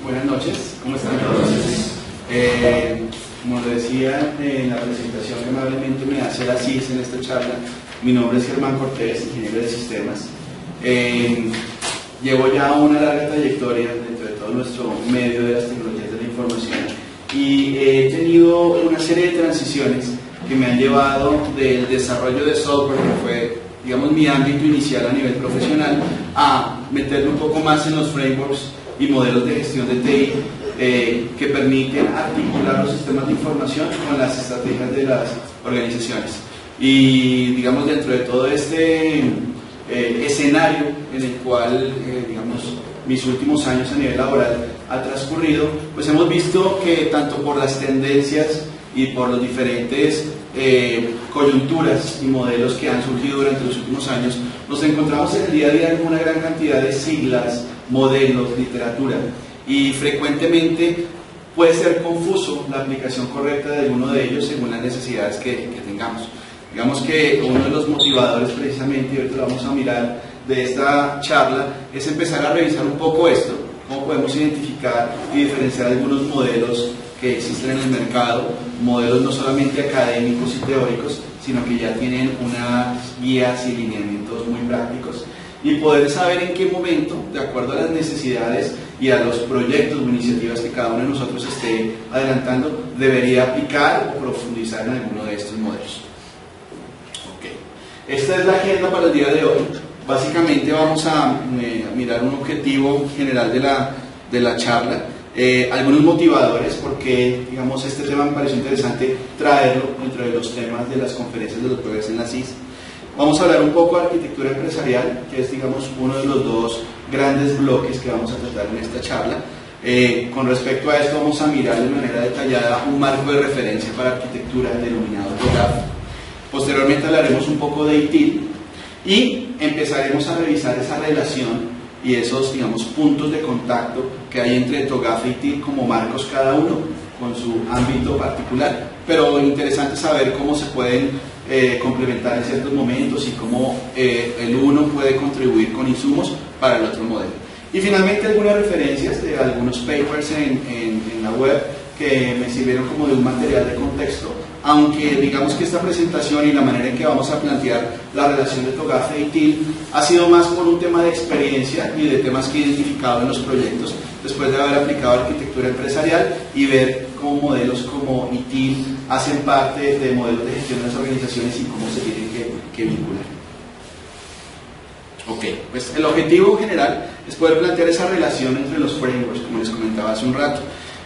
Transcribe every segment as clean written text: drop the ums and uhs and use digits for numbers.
Buenas noches, ¿cómo están todos? Como les decía en la presentación que amablemente me hace la CIS en esta charla, mi nombre es Germán Cortés, ingeniero de sistemas. Llevo ya una larga trayectoria dentro de todo nuestro medio de las tecnologías de la información y he tenido una serie de transiciones que me han llevado del desarrollo de software, que fue, digamos, mi ámbito inicial a nivel profesional, a meterme un poco más en los frameworks y modelos de gestión de TI que permiten articular los sistemas de información con las estrategias de las organizaciones. Y, digamos, dentro de todo este escenario en el cual, digamos, mis últimos años a nivel laboral ha transcurrido, pues hemos visto que tanto por las tendencias y por los diferentes coyunturas y modelos que han surgido durante los últimos años, nos encontramos en el día a día con una gran cantidad de siglas, modelos, literatura, y frecuentemente puede ser confuso la aplicación correcta de alguno de ellos según las necesidades que tengamos. Digamos que uno de los motivadores precisamente, y ahorita lo vamos a mirar, de esta charla, es empezar a revisar un poco esto, cómo podemos identificar y diferenciar algunos modelos que existen en el mercado, modelos no solamente académicos y teóricos, sino que ya tienen unas guías y lineamientos muy prácticos, y poder saber en qué momento, de acuerdo a las necesidades y a los proyectos o iniciativas que cada uno de nosotros esté adelantando, debería aplicar o profundizar en alguno de estos modelos. Okay. Esta es la agenda para el día de hoy. Básicamente vamos a mirar un objetivo general de la charla, algunos motivadores, porque, digamos, este tema me pareció interesante traerlo dentro de los temas de las conferencias de los jueves en la CIS. Vamos a hablar un poco de arquitectura empresarial, que es, digamos, uno de los dos grandes bloques que vamos a tratar en esta charla. Con respecto a esto vamos a mirar de manera detallada un marco de referencia para arquitectura denominado TOGAF. Posteriormente hablaremos un poco de ITIL y empezaremos a revisar esa relación y esos, digamos, puntos de contacto que hay entre TOGAF e ITIL como marcos cada uno con su ámbito particular, pero interesante saber cómo se pueden complementar en ciertos momentos y cómo el uno puede contribuir con insumos para el otro modelo. Y finalmente algunas referencias de algunos papers en la web que me sirvieron como de un material de contexto, aunque digamos que esta presentación y la manera en que vamos a plantear la relación de TOGAF e ITIL ha sido más por un tema de experiencia y de temas que he identificado en los proyectos después de haber aplicado arquitectura empresarial y ver cómo modelos como ITIL hacen parte de modelos de gestión de las organizaciones y cómo se tienen que vincular. Ok, pues el objetivo general es poder plantear esa relación entre los frameworks, como les comentaba hace un rato.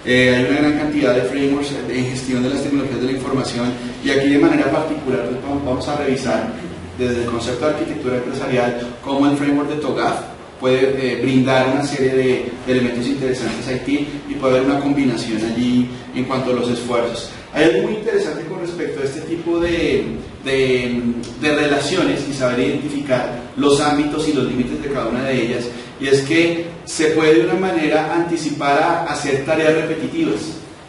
Hay una gran cantidad de frameworks en gestión de las tecnologías de la información y aquí de manera particular vamos a revisar desde el concepto de arquitectura empresarial cómo el framework de TOGAF puede brindar una serie de elementos interesantes a ITIL y puede haber una combinación allí en cuanto a los esfuerzos. Hay algo muy interesante con respecto a este tipo de relaciones y saber identificar los ámbitos y los límites de cada una de ellas, y es que se puede de una manera anticipar a hacer tareas repetitivas,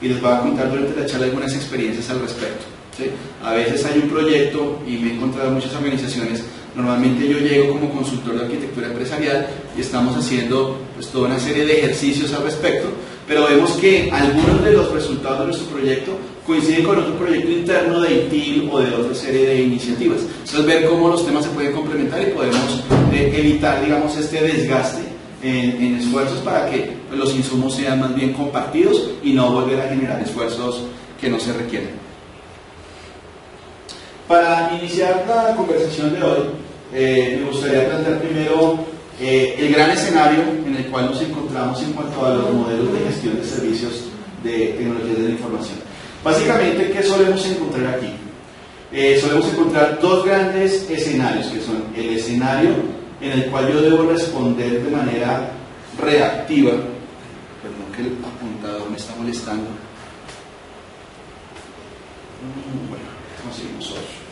y les voy a contar durante la charla algunas experiencias al respecto, ¿sí? A veces hay un proyecto y me he encontrado en muchas organizaciones. Normalmente yo llego como consultor de arquitectura empresarial y estamos haciendo, pues, toda una serie de ejercicios al respecto, pero vemos que algunos de los resultados de nuestro proyecto coinciden con otro proyecto interno de ITIL o de otra serie de iniciativas. Entonces, ver cómo los temas se pueden complementar y podemos evitar, digamos, este desgaste en esfuerzos para que, pues, los insumos sean más bien compartidos y no volver a generar esfuerzos que no se requieren. Para iniciar la conversación de hoy, me gustaría plantear primero el gran escenario en el cual nos encontramos en cuanto a los modelos de gestión de servicios de tecnologías de la información. Básicamente, ¿qué solemos encontrar aquí? Solemos encontrar dos grandes escenarios, que son el escenario en el cual yo debo responder de manera reactiva. Perdón que el apuntador me está molestando. Bueno, conseguimos otro.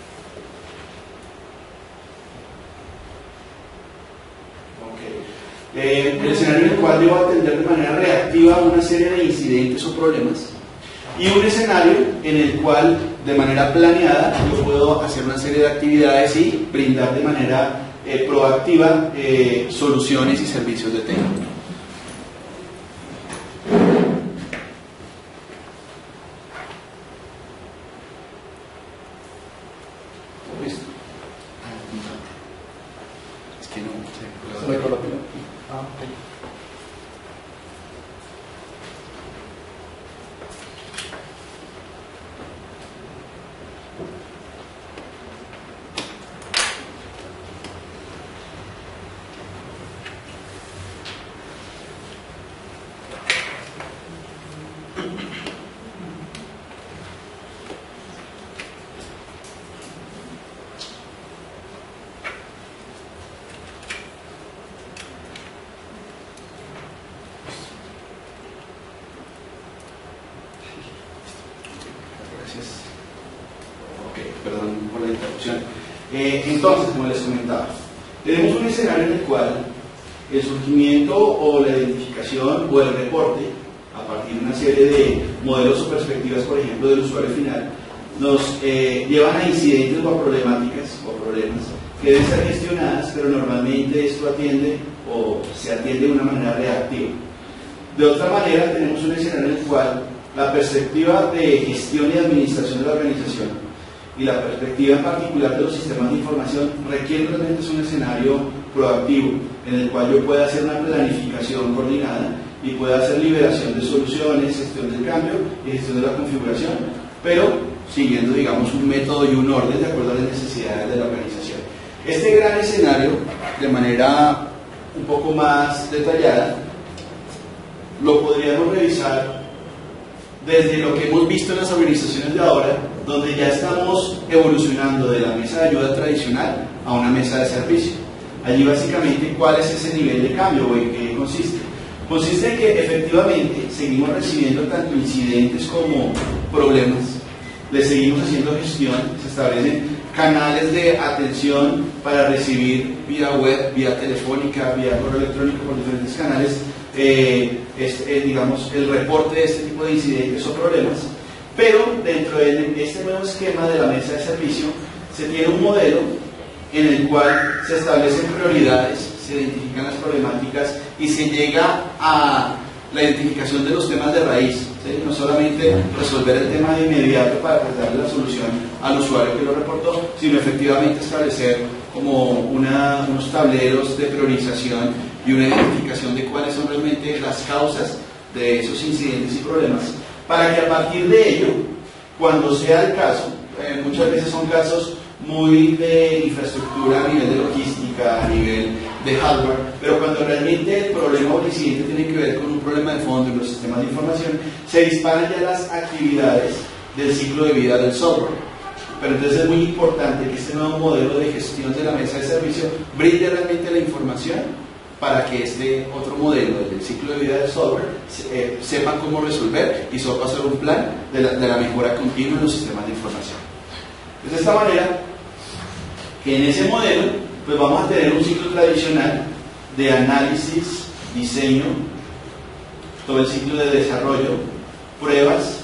El escenario en el cual debo atender de manera reactiva una serie de incidentes o problemas, y un escenario en el cual de manera planeada yo puedo hacer una serie de actividades y brindar de manera proactiva soluciones y servicios de técnica. Perdón por la interrupción. Entonces, como les comentaba, tenemos un escenario en el cual el surgimiento o la identificación o el reporte, a partir de una serie de modelos o perspectivas, por ejemplo, del usuario final, nos llevan a incidentes o a problemáticas o problemas que deben ser gestionadas, pero normalmente esto atiende o se atiende de una manera reactiva. De otra manera, tenemos un escenario en el cual la perspectiva de gestión y administración de la organización y la perspectiva en particular de los sistemas de información requiere realmente un escenario proactivo en el cual yo pueda hacer una planificación coordinada y pueda hacer liberación de soluciones, gestión del cambio y gestión de la configuración, pero siguiendo, digamos, un método y un orden de acuerdo a las necesidades de la organización. Este gran escenario, de manera un poco más detallada, lo podríamos revisar desde lo que hemos visto en las organizaciones de ahora, donde ya estamos evolucionando de la mesa de ayuda tradicional a una mesa de servicio. Allí básicamente, ¿cuál es ese nivel de cambio o en qué consiste? Consiste en que efectivamente seguimos recibiendo tanto incidentes como problemas, le seguimos haciendo gestión, se establecen canales de atención para recibir vía web, vía telefónica, vía correo electrónico por diferentes canales, digamos, el reporte de este tipo de incidentes o problemas. Pero dentro de este nuevo esquema de la mesa de servicio se tiene un modelo en el cual se establecen prioridades, se identifican las problemáticas y se llega a la identificación de los temas de raíz, ¿sí? No solamente resolver el tema de inmediato para darle la solución al usuario que lo reportó, sino efectivamente establecer como unos tableros de priorización y una identificación de cuáles son realmente las causas de esos incidentes y problemas, para que a partir de ello, cuando sea el caso, muchas veces son casos muy de infraestructura, a nivel de logística, a nivel de hardware, pero cuando realmente el problema o el incidente tiene que ver con un problema de fondo en los sistemas de información, se disparan ya las actividades del ciclo de vida del software. Pero entonces es muy importante que este nuevo modelo de gestión de la mesa de servicio brinde realmente la información para que este otro modelo del ciclo de vida del software sepa cómo resolver y sepa hacer un plan de la mejora continua en los sistemas de información. De esta manera, que en ese modelo pues vamos a tener un ciclo tradicional de análisis, diseño, todo el ciclo de desarrollo, pruebas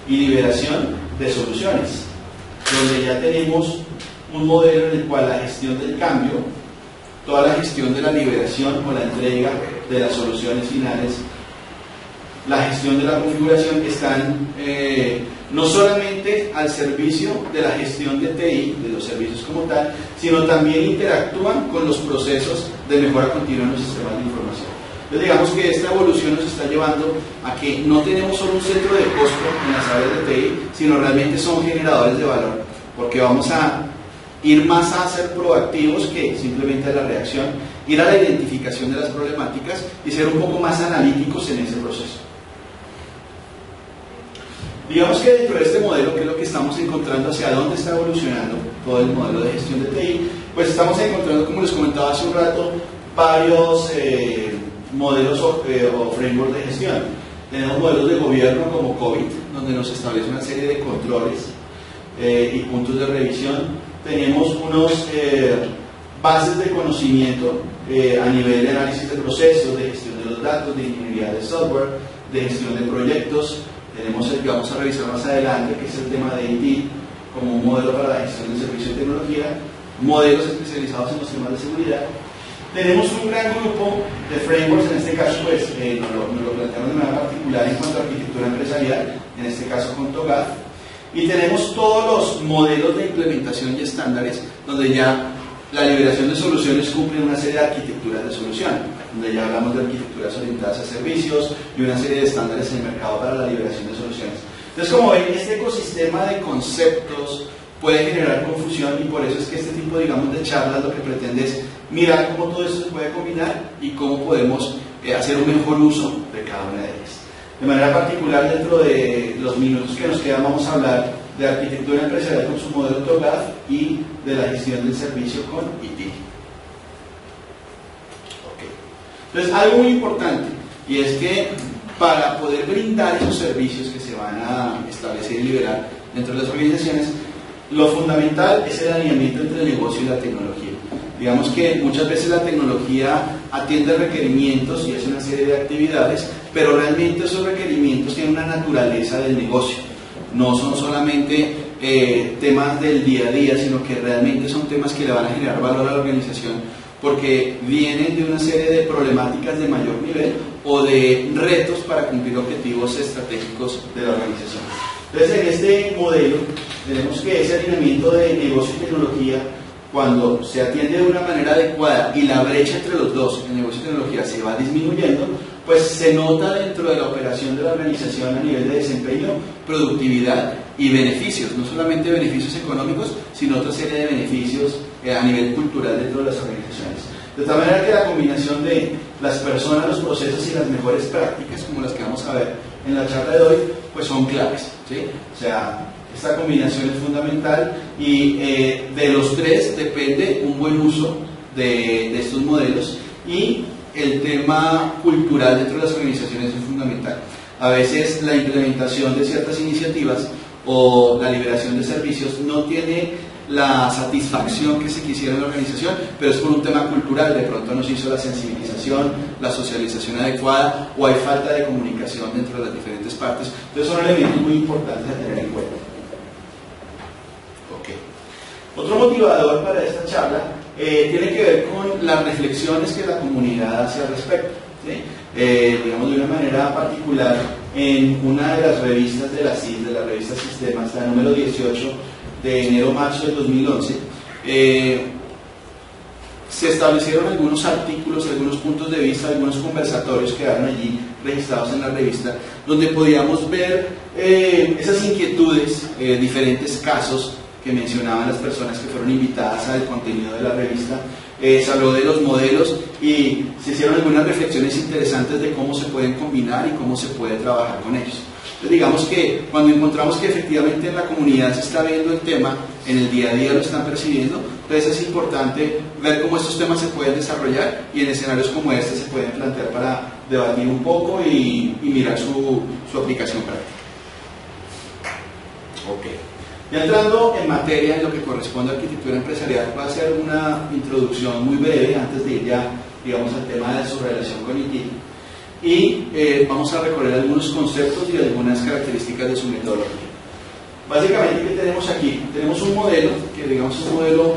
y liberación de soluciones, donde ya tenemos un modelo en el cual la gestión del cambio, toda la gestión de la liberación o la entrega de las soluciones finales, la gestión de la configuración están no solamente al servicio de la gestión de TI, de los servicios como tal, sino también interactúan con los procesos de mejora continua en los sistemas de información. Entonces digamos que esta evolución nos está llevando a que no tenemos solo un centro de costo en las áreas de TI, sino realmente son generadores de valor, porque vamos a ir más a ser proactivos que simplemente a la reacción, ir a la identificación de las problemáticas y ser un poco más analíticos en ese proceso. Digamos que dentro de este modelo, que es lo que estamos encontrando, hacia dónde está evolucionando todo el modelo de gestión de TI, pues estamos encontrando, como les comentaba hace un rato, varios modelos o frameworks de gestión. Tenemos modelos de gobierno como COVID, donde nos establece una serie de controles y puntos de revisión. Tenemos unos bases de conocimiento a nivel de análisis de procesos, de gestión de los datos, de ingeniería de software, de gestión de proyectos. Tenemos el que vamos a revisar más adelante, que es el tema de IT, como un modelo para la gestión del servicio de tecnología, modelos especializados en los temas de seguridad. Tenemos un gran grupo de frameworks, en este caso pues nos lo planteamos de manera particular en cuanto a arquitectura empresarial, en este caso con TOGAF, y tenemos todos los modelos de implementación y estándares donde ya la liberación de soluciones cumple una serie de arquitecturas de solución. donde ya hablamos de arquitecturas orientadas a servicios y una serie de estándares en el mercado para la liberación de soluciones. Entonces, como ven, este ecosistema de conceptos puede generar confusión, y por eso es que este tipo, digamos, de charlas lo que pretende es mirar cómo todo esto se puede combinar y cómo podemos hacer un mejor uso de cada una de ellas. De manera particular, dentro de los minutos que nos quedan, vamos a hablar de arquitectura empresarial con su modelo TOGAF y de la gestión del servicio con ITIL. Entonces, algo muy importante, y es que para poder brindar esos servicios que se van a establecer y liberar dentro de las organizaciones, lo fundamental es el alineamiento entre el negocio y la tecnología. Digamos que muchas veces la tecnología atiende requerimientos y hace una serie de actividades, pero realmente esos requerimientos tienen una naturaleza del negocio. No son solamente temas del día a día, sino que realmente son temas que le van a generar valor a la organización, porque vienen de una serie de problemáticas de mayor nivel o de retos para cumplir objetivos estratégicos de la organización. Entonces, en este modelo tenemos que ese alineamiento de negocio y tecnología, cuando se atiende de una manera adecuada y la brecha entre los dos, el negocio y tecnología, se va disminuyendo, pues se nota dentro de la operación de la organización a nivel de desempeño, productividad y beneficios, no solamente beneficios económicos, sino otra serie de beneficios a nivel cultural dentro de las organizaciones. De tal manera que la combinación de las personas, los procesos y las mejores prácticas, como las que vamos a ver en la charla de hoy, pues son claves, ¿sí? O sea, esta combinación es fundamental, y de los tres depende un buen uso de estos modelos, y el tema cultural dentro de las organizaciones es fundamental. A veces la implementación de ciertas iniciativas o la liberación de servicios no tiene la satisfacción que se quisiera en la organización, pero es por un tema cultural. De pronto no se hizo la sensibilización, la socialización adecuada, o hay falta de comunicación dentro de las diferentes partes. Entonces son elementos muy importantes a tener en cuenta. Otro motivador para esta charla tiene que ver con las reflexiones que la comunidad hace al respecto, ¿sí? Digamos, de una manera particular, en una de las revistas de la CIS, de la revista Sistemas, la número 18 de enero-marzo del 2011, se establecieron algunos artículos, algunos puntos de vista, algunos conversatorios que quedaron allí registrados en la revista, donde podíamos ver esas inquietudes, diferentes casos que mencionaban las personas que fueron invitadas al contenido de la revista. Se habló de los modelos y se hicieron algunas reflexiones interesantes de cómo se pueden combinar y cómo se puede trabajar con ellos. Entonces, digamos que cuando encontramos que efectivamente en la comunidad se está viendo el tema, en el día a día lo están percibiendo, entonces es importante ver cómo estos temas se pueden desarrollar, y en escenarios como este se pueden plantear para debatir un poco y mirar su aplicación práctica. Ya entrando en materia, en lo que corresponde a arquitectura empresarial, va a ser una introducción muy breve antes de ir ya, digamos, al tema de su relación con ITIL, y vamos a recorrer algunos conceptos y algunas características de su metodología. Básicamente, ¿qué tenemos aquí? Tenemos un modelo, que digamos es un modelo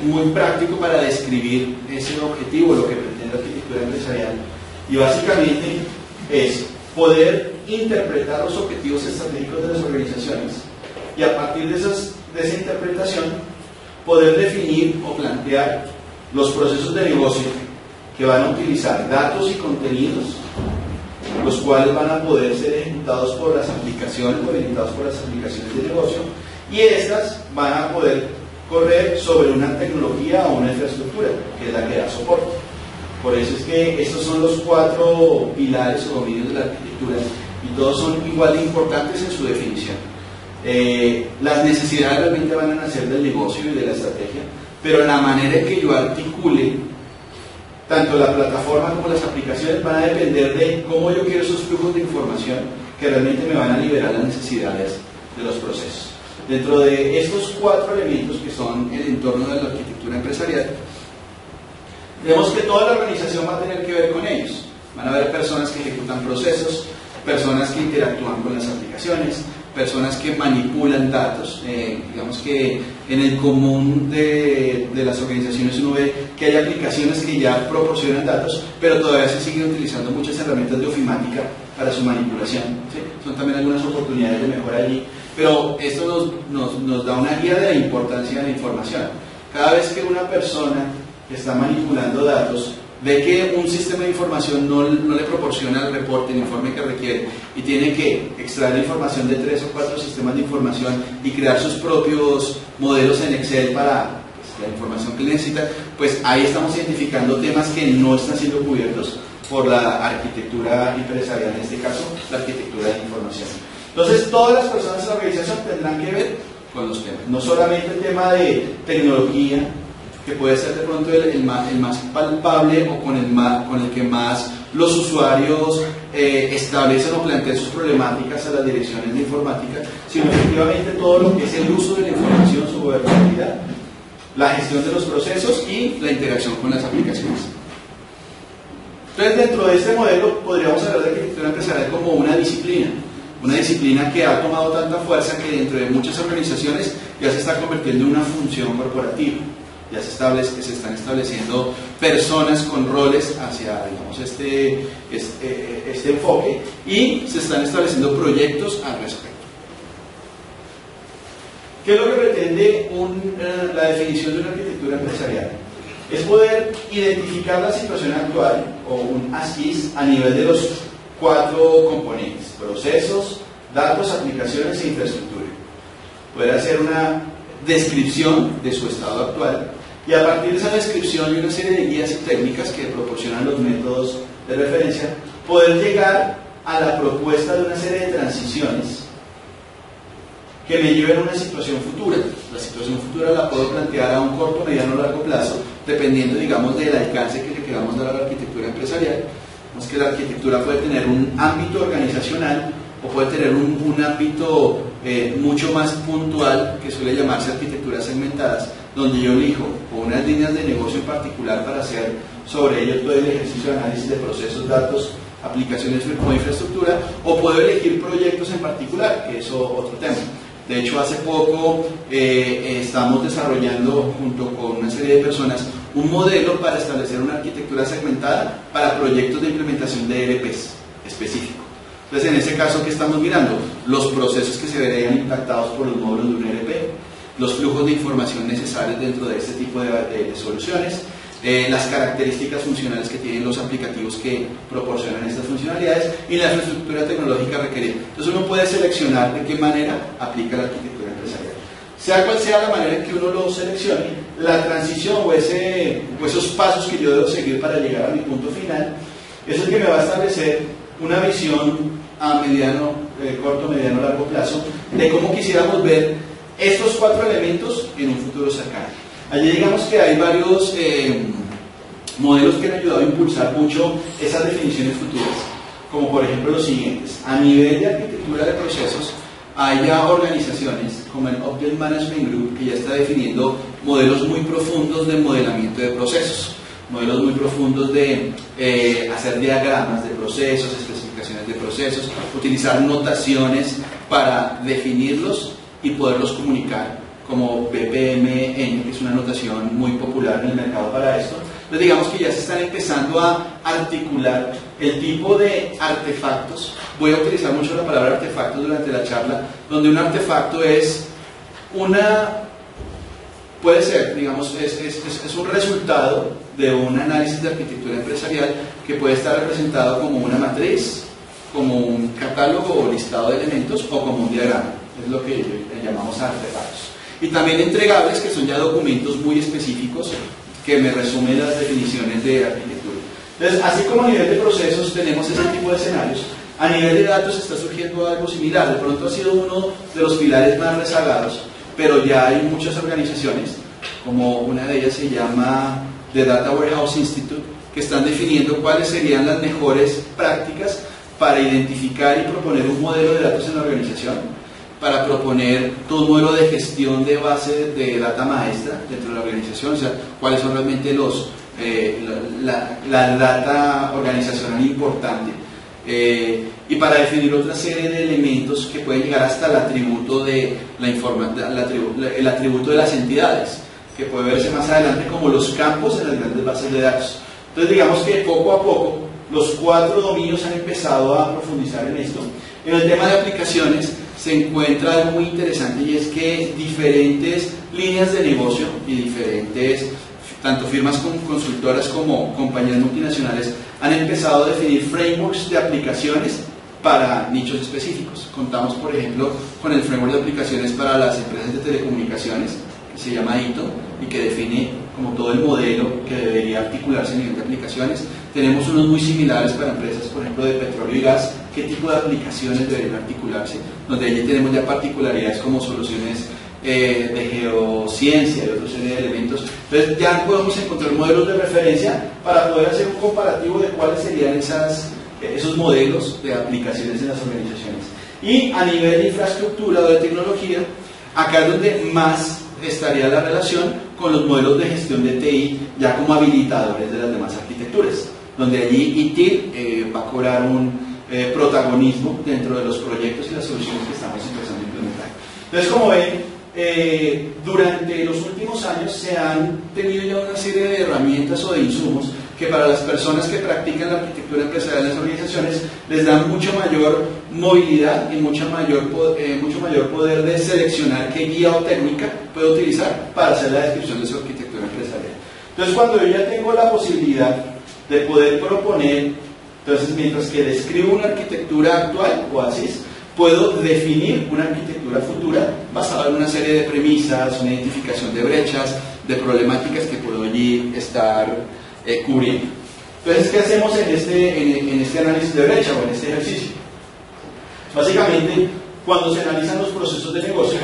muy práctico para describir ese objetivo, lo que pretende la arquitectura empresarial, y básicamente es poder interpretar los objetivos estratégicos de las organizaciones, y a partir de esa interpretación poder definir o plantear los procesos de negocio que van a utilizar datos y contenidos, los cuales van a poder ser ejecutados por las aplicaciones o orientados por las aplicaciones de negocio, y estas van a poder correr sobre una tecnología o una infraestructura que es la que da soporte. Por eso es que estos son los 4 pilares o dominios de la arquitectura, y todos son igual de importantes en su definición. Las necesidades realmente van a nacer del negocio y de la estrategia, pero la manera en que yo articule tanto la plataforma como las aplicaciones van a depender de cómo yo quiero esos flujos de información que realmente me van a liberar las necesidades de los procesos. Dentro de estos 4 elementos que son el entorno de la arquitectura empresarial, vemos que toda la organización va a tener que ver con ellos. Van a haber personas que ejecutan procesos, personas que interactúan con las aplicaciones, personas que manipulan datos. Digamos que en el común de las organizaciones uno ve que hay aplicaciones que ya proporcionan datos, pero todavía se siguen utilizando muchas herramientas de ofimática para su manipulación, ¿sí? Son también algunas oportunidades de mejora allí, pero esto nos da una guía de la importancia de la información. Cada vez que una persona está manipulando datos, ve que un sistema de información no le proporciona el reporte, el informe que requiere, y tiene que extraer la información de 3 o 4 sistemas de información y crear sus propios modelos en Excel para la información que necesita, pues ahí estamos identificando temas que no están siendo cubiertos por la arquitectura empresarial, en este caso la arquitectura de información. Entonces todas las personas en la organización tendrán que ver con los temas, no solamente el tema de tecnología, que puede ser de pronto el más palpable o con el que más los usuarios establecen o plantean sus problemáticas a las direcciones de informática, sino efectivamente todo lo que es el uso de la información, su gobernabilidad, la gestión de los procesos y la integración con las aplicaciones. Entonces, dentro de este modelo podríamos hablar de arquitectura empresarial como una disciplina que ha tomado tanta fuerza que dentro de muchas organizaciones ya se está convirtiendo en una función corporativa. Ya se están estableciendo personas con roles hacia, digamos, este enfoque, y se están estableciendo proyectos al respecto. ¿Qué es lo que pretende la definición de una arquitectura empresarial? Es poder identificar la situación actual, o un as-is, a nivel de los 4 componentes: procesos, datos, aplicaciones e infraestructura. Poder hacer una descripción de su estado actual, y a partir de esa descripción y una serie de guías y técnicas que proporcionan los métodos de referencia, poder llegar a la propuesta de una serie de transiciones que me lleven a una situación futura. La situación futura la puedo plantear a un corto, mediano o largo plazo, dependiendo, digamos, del alcance que le queramos dar a la arquitectura empresarial. Es que la arquitectura puede tener un ámbito organizacional o puede tener un ámbito mucho más puntual, que suele llamarse arquitecturas segmentadas, donde yo elijo unas líneas de negocio en particular para hacer sobre ello todo el ejercicio de análisis de procesos, datos, aplicaciones como infraestructura, o puedo elegir proyectos en particular, que es otro tema. De hecho, hace poco estamos desarrollando, junto con una serie de personas, un modelo para establecer una arquitectura segmentada para proyectos de implementación de ERPs específico. Entonces, en ese caso, ¿qué estamos mirando? Los procesos que se verían impactados por los módulos de un ERP, los flujos de información necesarios dentro de este tipo de soluciones, las características funcionales que tienen los aplicativos que proporcionan estas funcionalidades y la infraestructura tecnológica requerida. Entonces uno puede seleccionar de qué manera aplica la arquitectura empresarial. Sea cual sea la manera en que uno lo seleccione, la transición o esos pasos que yo debo seguir para llegar a mi punto final, es el que me va a establecer una visión a mediano, corto, mediano, largo plazo de cómo quisiéramos ver estos 4 elementos en un futuro cercano. Allí digamos que hay varios modelos que han ayudado a impulsar mucho esas definiciones futuras, como por ejemplo los siguientes. A nivel de arquitectura de procesos, hay ya organizaciones como el Object Management Group que ya está definiendo modelos muy profundos de modelamiento de procesos, modelos muy profundos de hacer diagramas de procesos, especificaciones de procesos, utilizar notaciones para definirlos y poderlos comunicar, como BPMN, que es una notación muy popular en el mercado para esto. Entonces digamos que ya se están empezando a articular el tipo de artefactos. Voy a utilizar mucho la palabra artefactos durante la charla, donde un artefacto es puede ser, digamos, es un resultado de un análisis de arquitectura empresarial que puede estar representado como una matriz, como un catálogo o listado de elementos o como un diagrama. Es lo que llamamos artefactos. Y también entregables, que son ya documentos muy específicos que me resumen las definiciones de arquitectura. Entonces, así como a nivel de procesos tenemos ese tipo de escenarios, a nivel de datos está surgiendo algo similar. De pronto ha sido uno de los pilares más rezagados, pero ya hay muchas organizaciones, como una de ellas se llama The Data Warehouse Institute, que están definiendo cuáles serían las mejores prácticas para identificar y proponer un modelo de datos en la organización, para proponer todo un modelo de gestión de base de data maestra dentro de la organización, o sea, cuáles son realmente la data organizacional importante, y para definir otra serie de elementos que pueden llegar hasta el atributo de el atributo de las entidades, que puede verse más adelante como los campos en las grandes bases de datos. Entonces digamos que poco a poco los 4 dominios han empezado a profundizar en esto. En el tema de aplicaciones se encuentra algo muy interesante, y es que diferentes líneas de negocio y diferentes tanto firmas como consultoras como compañías multinacionales han empezado a definir frameworks de aplicaciones para nichos específicos. Contamos, por ejemplo, con el framework de aplicaciones para las empresas de telecomunicaciones, que se llama ITO, y que define como todo el modelo que debería articularse a nivel de aplicaciones. Tenemos unos muy similares para empresas, por ejemplo, de petróleo y gas, qué tipo de aplicaciones deberían articularse, donde allí tenemos ya particularidades como soluciones de geociencia y otra serie de elementos. Entonces ya podemos encontrar modelos de referencia para poder hacer un comparativo de cuáles serían esos modelos de aplicaciones en las organizaciones. Y a nivel de infraestructura o de tecnología, acá es donde más estaría la relación con los modelos de gestión de TI ya como habilitadores de las demás arquitecturas, donde allí ITIL va a cobrar un protagonismo dentro de los proyectos y las soluciones que estamos empezando a implementar. Entonces, como ven, durante los últimos años se han tenido ya una serie de herramientas o de insumos que para las personas que practican la arquitectura empresarial en las organizaciones les dan mucho mayor movilidad y mucho mayor poder de seleccionar qué guía o técnica puede utilizar para hacer la descripción de su arquitectura empresarial. Entonces, cuando yo ya tengo la posibilidad de poder proponer, entonces mientras que describo una arquitectura actual o ASIS, puedo definir una arquitectura futura basada en una serie de premisas, una identificación de brechas, de problemáticas que puedo allí estar cubriendo. Entonces, ¿qué hacemos en este análisis de brecha o en este ejercicio? Básicamente, cuando se analizan los procesos de negocio,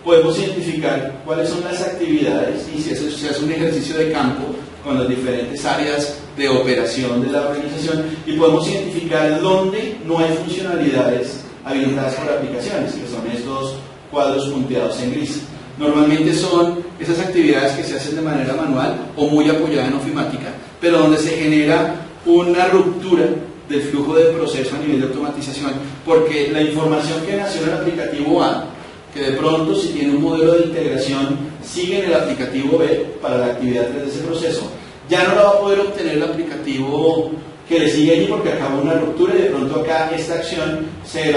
podemos identificar cuáles son las actividades y si se hace un ejercicio de campo con las diferentes áreas de operación de la organización y podemos identificar dónde no hay funcionalidades habilitadas por aplicaciones, que son estos cuadros punteados en gris. Normalmente son esas actividades que se hacen de manera manual o muy apoyada en ofimática, pero donde se genera una ruptura del flujo de proceso a nivel de automatización, porque la información que nació en el aplicativo A, que de pronto si tiene un modelo de integración, sigue en el aplicativo B para la actividad 3 de ese proceso, ya no la va a poder obtener el aplicativo que le sigue allí porque acabó una ruptura y de pronto acá esta acción se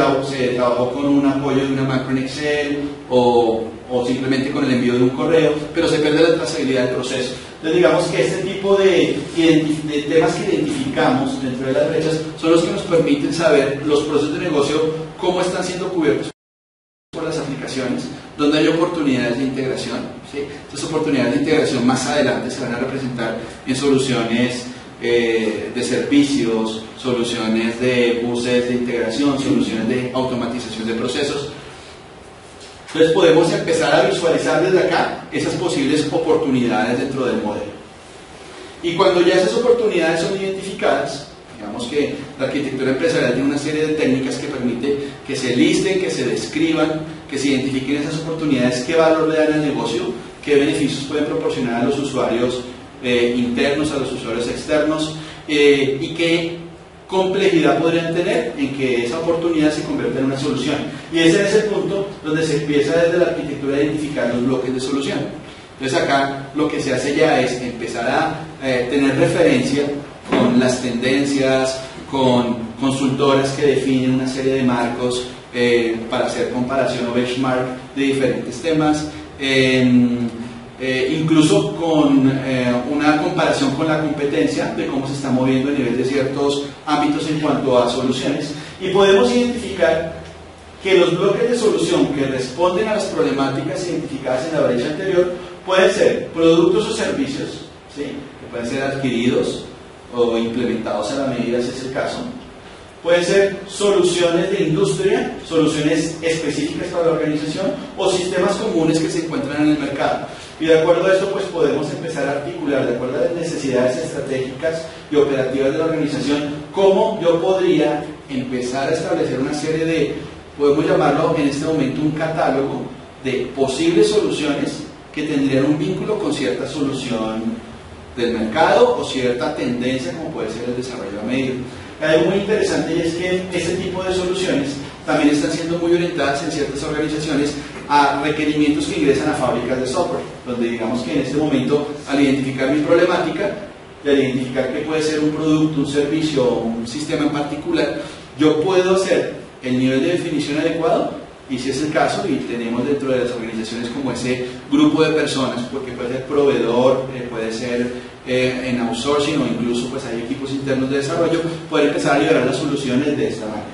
trabajó con un apoyo de una macro en Excel o simplemente con el envío de un correo, pero se pierde la trazabilidad del proceso. Entonces digamos que este tipo de temas que identificamos dentro de las brechas son los que nos permiten saber los procesos de negocio, cómo están siendo cubiertos por las aplicaciones, donde hay oportunidades de integración, ¿sí? Estas oportunidades de integración más adelante se van a representar en soluciones de servicios, soluciones de buses de integración, soluciones de automatización de procesos. Entonces podemos empezar a visualizar desde acá esas posibles oportunidades dentro del modelo. Y cuando ya esas oportunidades son identificadas, digamos que la arquitectura empresarial tiene una serie de técnicas que permite que se listen, que se describan, que se identifiquen esas oportunidades, qué valor le dan al negocio, qué beneficios pueden proporcionar a los usuarios internos, a los usuarios externos, y qué complejidad podrían tener en que esa oportunidad se convierta en una solución. Y ese es el punto donde se empieza desde la arquitectura a identificar los bloques de solución. Entonces acá lo que se hace ya es empezar a tener referencia con las tendencias, con consultoras que definen una serie de marcos para hacer comparación o benchmark de diferentes temas, incluso con una comparación con la competencia de cómo se está moviendo a nivel de ciertos ámbitos en cuanto a soluciones, y podemos identificar que los bloques de solución que responden a las problemáticas identificadas en la brecha anterior pueden ser productos o servicios, ¿sí?, que pueden ser adquiridos o implementados a la medida si es el caso. Pueden ser soluciones de industria, soluciones específicas para la organización o sistemas comunes que se encuentran en el mercado. Y de acuerdo a esto, pues podemos empezar a articular, de acuerdo a las necesidades estratégicas y operativas de la organización, cómo yo podría empezar a establecer una serie de, podemos llamarlo en este momento un catálogo de posibles soluciones que tendrían un vínculo con cierta solución del mercado o cierta tendencia como puede ser el desarrollo a medida. Hay algo muy interesante y es que este tipo de soluciones también están siendo muy orientadas en ciertas organizaciones a requerimientos que ingresan a fábricas de software, donde digamos que en este momento al identificar mi problemática y al identificar que puede ser un producto, un servicio o un sistema en particular, yo puedo hacer el nivel de definición adecuado y si es el caso, y tenemos dentro de las organizaciones como ese grupo de personas, porque puede ser proveedor, puede ser en outsourcing o incluso pues hay equipos internos de desarrollo, poder empezar a liberar las soluciones de esta manera.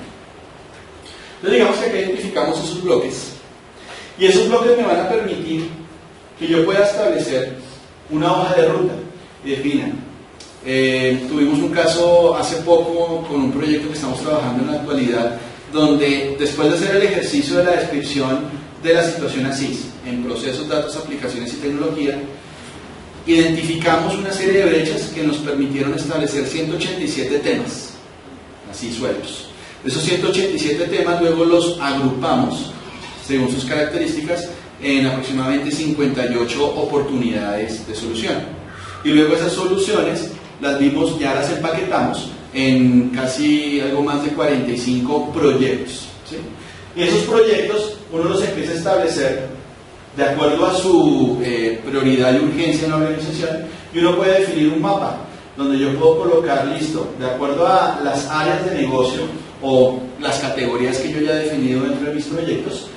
Entonces digamos que acá identificamos esos bloques, y esos bloques me van a permitir que yo pueda establecer una hoja de ruta y defina. Tuvimos un caso hace poco con un proyecto que estamos trabajando en la actualidad, donde después de hacer el ejercicio de la descripción de la situación ASIS en procesos, datos, aplicaciones y tecnología, identificamos una serie de brechas que nos permitieron establecer 187 temas, así sueltos. Esos 187 temas luego los agrupamos según sus características en aproximadamente 58 oportunidades de solución. Y luego esas soluciones las vimos, ya las empaquetamos en casi algo más de 45 proyectos, ¿sí? Y esos proyectos uno los empieza a establecer de acuerdo a su prioridad y urgencia en la organización, y uno puede definir un mapa donde yo puedo colocar, listo, de acuerdo a las áreas de negocio o las categorías que yo ya he definido dentro de mis proyectos,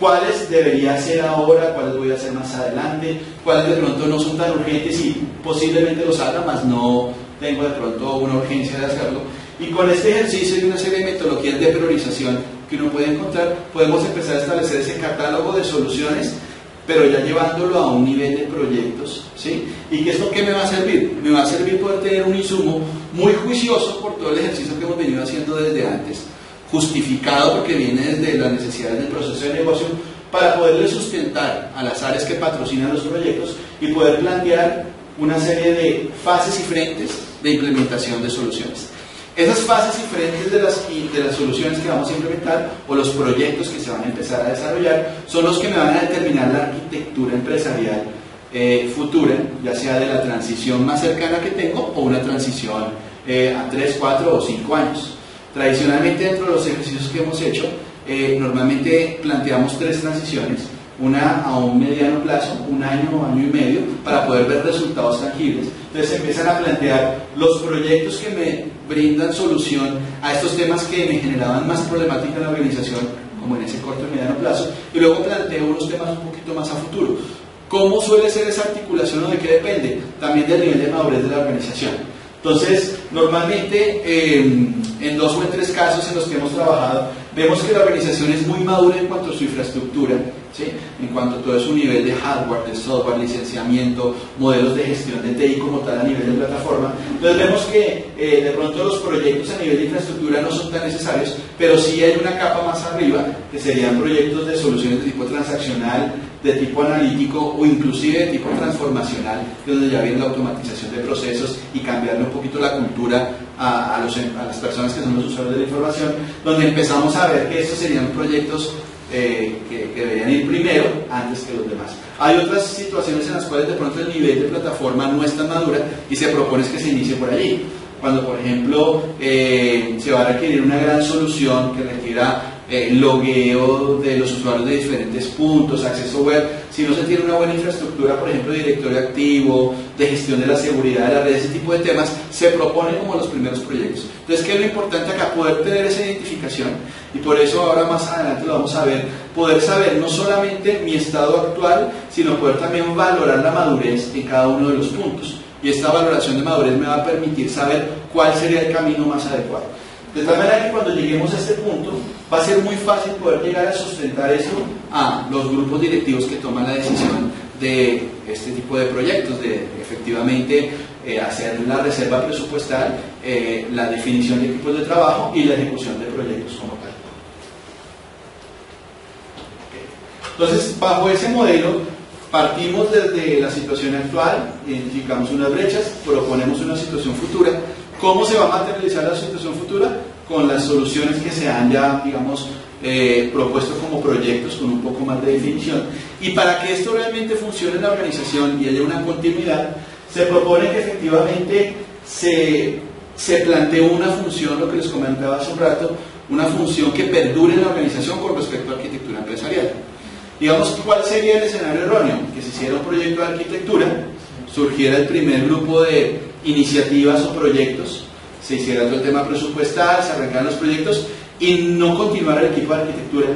cuáles debería hacer ahora, cuáles voy a hacer más adelante, cuáles de pronto no son tan urgentes y posiblemente los haga, más no tengo de pronto una urgencia de hacerlo. Y con este ejercicio y una serie de metodologías de priorización que uno puede encontrar, podemos empezar a establecer ese catálogo de soluciones, pero ya llevándolo a un nivel de proyectos, ¿sí? ¿Y que esto qué me va a servir? Me va a servir poder tener un insumo muy juicioso por todo el ejercicio que hemos venido haciendo desde antes, justificado porque viene desde las necesidades del proceso de negocio, para poderle sustentar a las áreas que patrocinan los proyectos y poder plantear una serie de fases y frentes de implementación de soluciones. Esas fases y frentes de las soluciones que vamos a implementar o los proyectos que se van a empezar a desarrollar son los que me van a determinar la arquitectura empresarial futura, ya sea de la transición más cercana que tengo o una transición a 3, 4 o 5 años. Tradicionalmente dentro de los ejercicios que hemos hecho, normalmente planteamos 3 transiciones, una a un mediano plazo, un año o año y medio, para poder ver resultados tangibles. Entonces se empiezan a plantear los proyectos que me brindan solución a estos temas que me generaban más problemática en la organización, como en ese corto y mediano plazo, y luego planteo unos temas un poquito más a futuro. ¿Cómo suele ser esa articulación o de qué depende? También del nivel de madurez de la organización. Entonces, normalmente en 2 o en 3 casos en los que hemos trabajado, vemos que la organización es muy madura en cuanto a su infraestructura, ¿sí? En cuanto a todo su nivel de hardware, de software, licenciamiento, modelos de gestión de TI como tal a nivel de plataforma. Entonces vemos que de pronto los proyectos a nivel de infraestructura no son tan necesarios, pero sí hay una capa más arriba, que serían proyectos de soluciones de tipo transaccional, de tipo analítico o inclusive de tipo transformacional, que es donde ya viene la automatización de procesos y cambiarle un poquito la cultura a las personas que son los usuarios de la información, donde empezamos a ver que estos serían proyectos que deberían ir primero antes que los demás. Hay otras situaciones en las cuales de pronto el nivel de plataforma no es tan madura y se propone que se inicie por allí. Cuando por ejemplo se va a requerir una gran solución que requiera logueo de los usuarios de diferentes puntos, acceso web, si no se tiene una buena infraestructura, por ejemplo, de directorio activo, de gestión de la seguridad de la red, ese tipo de temas, se propone como los primeros proyectos. Entonces, ¿qué es lo importante acá? Poder tener esa identificación, y por eso ahora más adelante lo vamos a ver, poder saber no solamente mi estado actual, sino poder también valorar la madurez en cada uno de los puntos. Y esta valoración de madurez me va a permitir saber cuál sería el camino más adecuado. De tal manera que cuando lleguemos a este punto, va a ser muy fácil poder llegar a sustentar esto a los grupos directivos que toman la decisión de este tipo de proyectos, de efectivamente hacer la reserva presupuestal, la definición de equipos de trabajo y la ejecución de proyectos como tal. Entonces, bajo ese modelo, partimos desde la situación actual, identificamos unas brechas, proponemos una situación futura. ¿Cómo se va a materializar la situación futura? Con las soluciones que se han ya, digamos, propuesto como proyectos con un poco más de definición. Y para que esto realmente funcione en la organización y haya una continuidad, se propone que efectivamente se plantee una función, lo que les comentaba hace un rato, una función que perdure en la organización con respecto a arquitectura empresarial. Digamos, ¿cuál sería el escenario erróneo? Que se hiciera un proyecto de arquitectura, surgiera el primer grupo de iniciativas o proyectos, se hiciera todo el tema presupuestal, se arrancaran los proyectos y no continuara el equipo de arquitectura,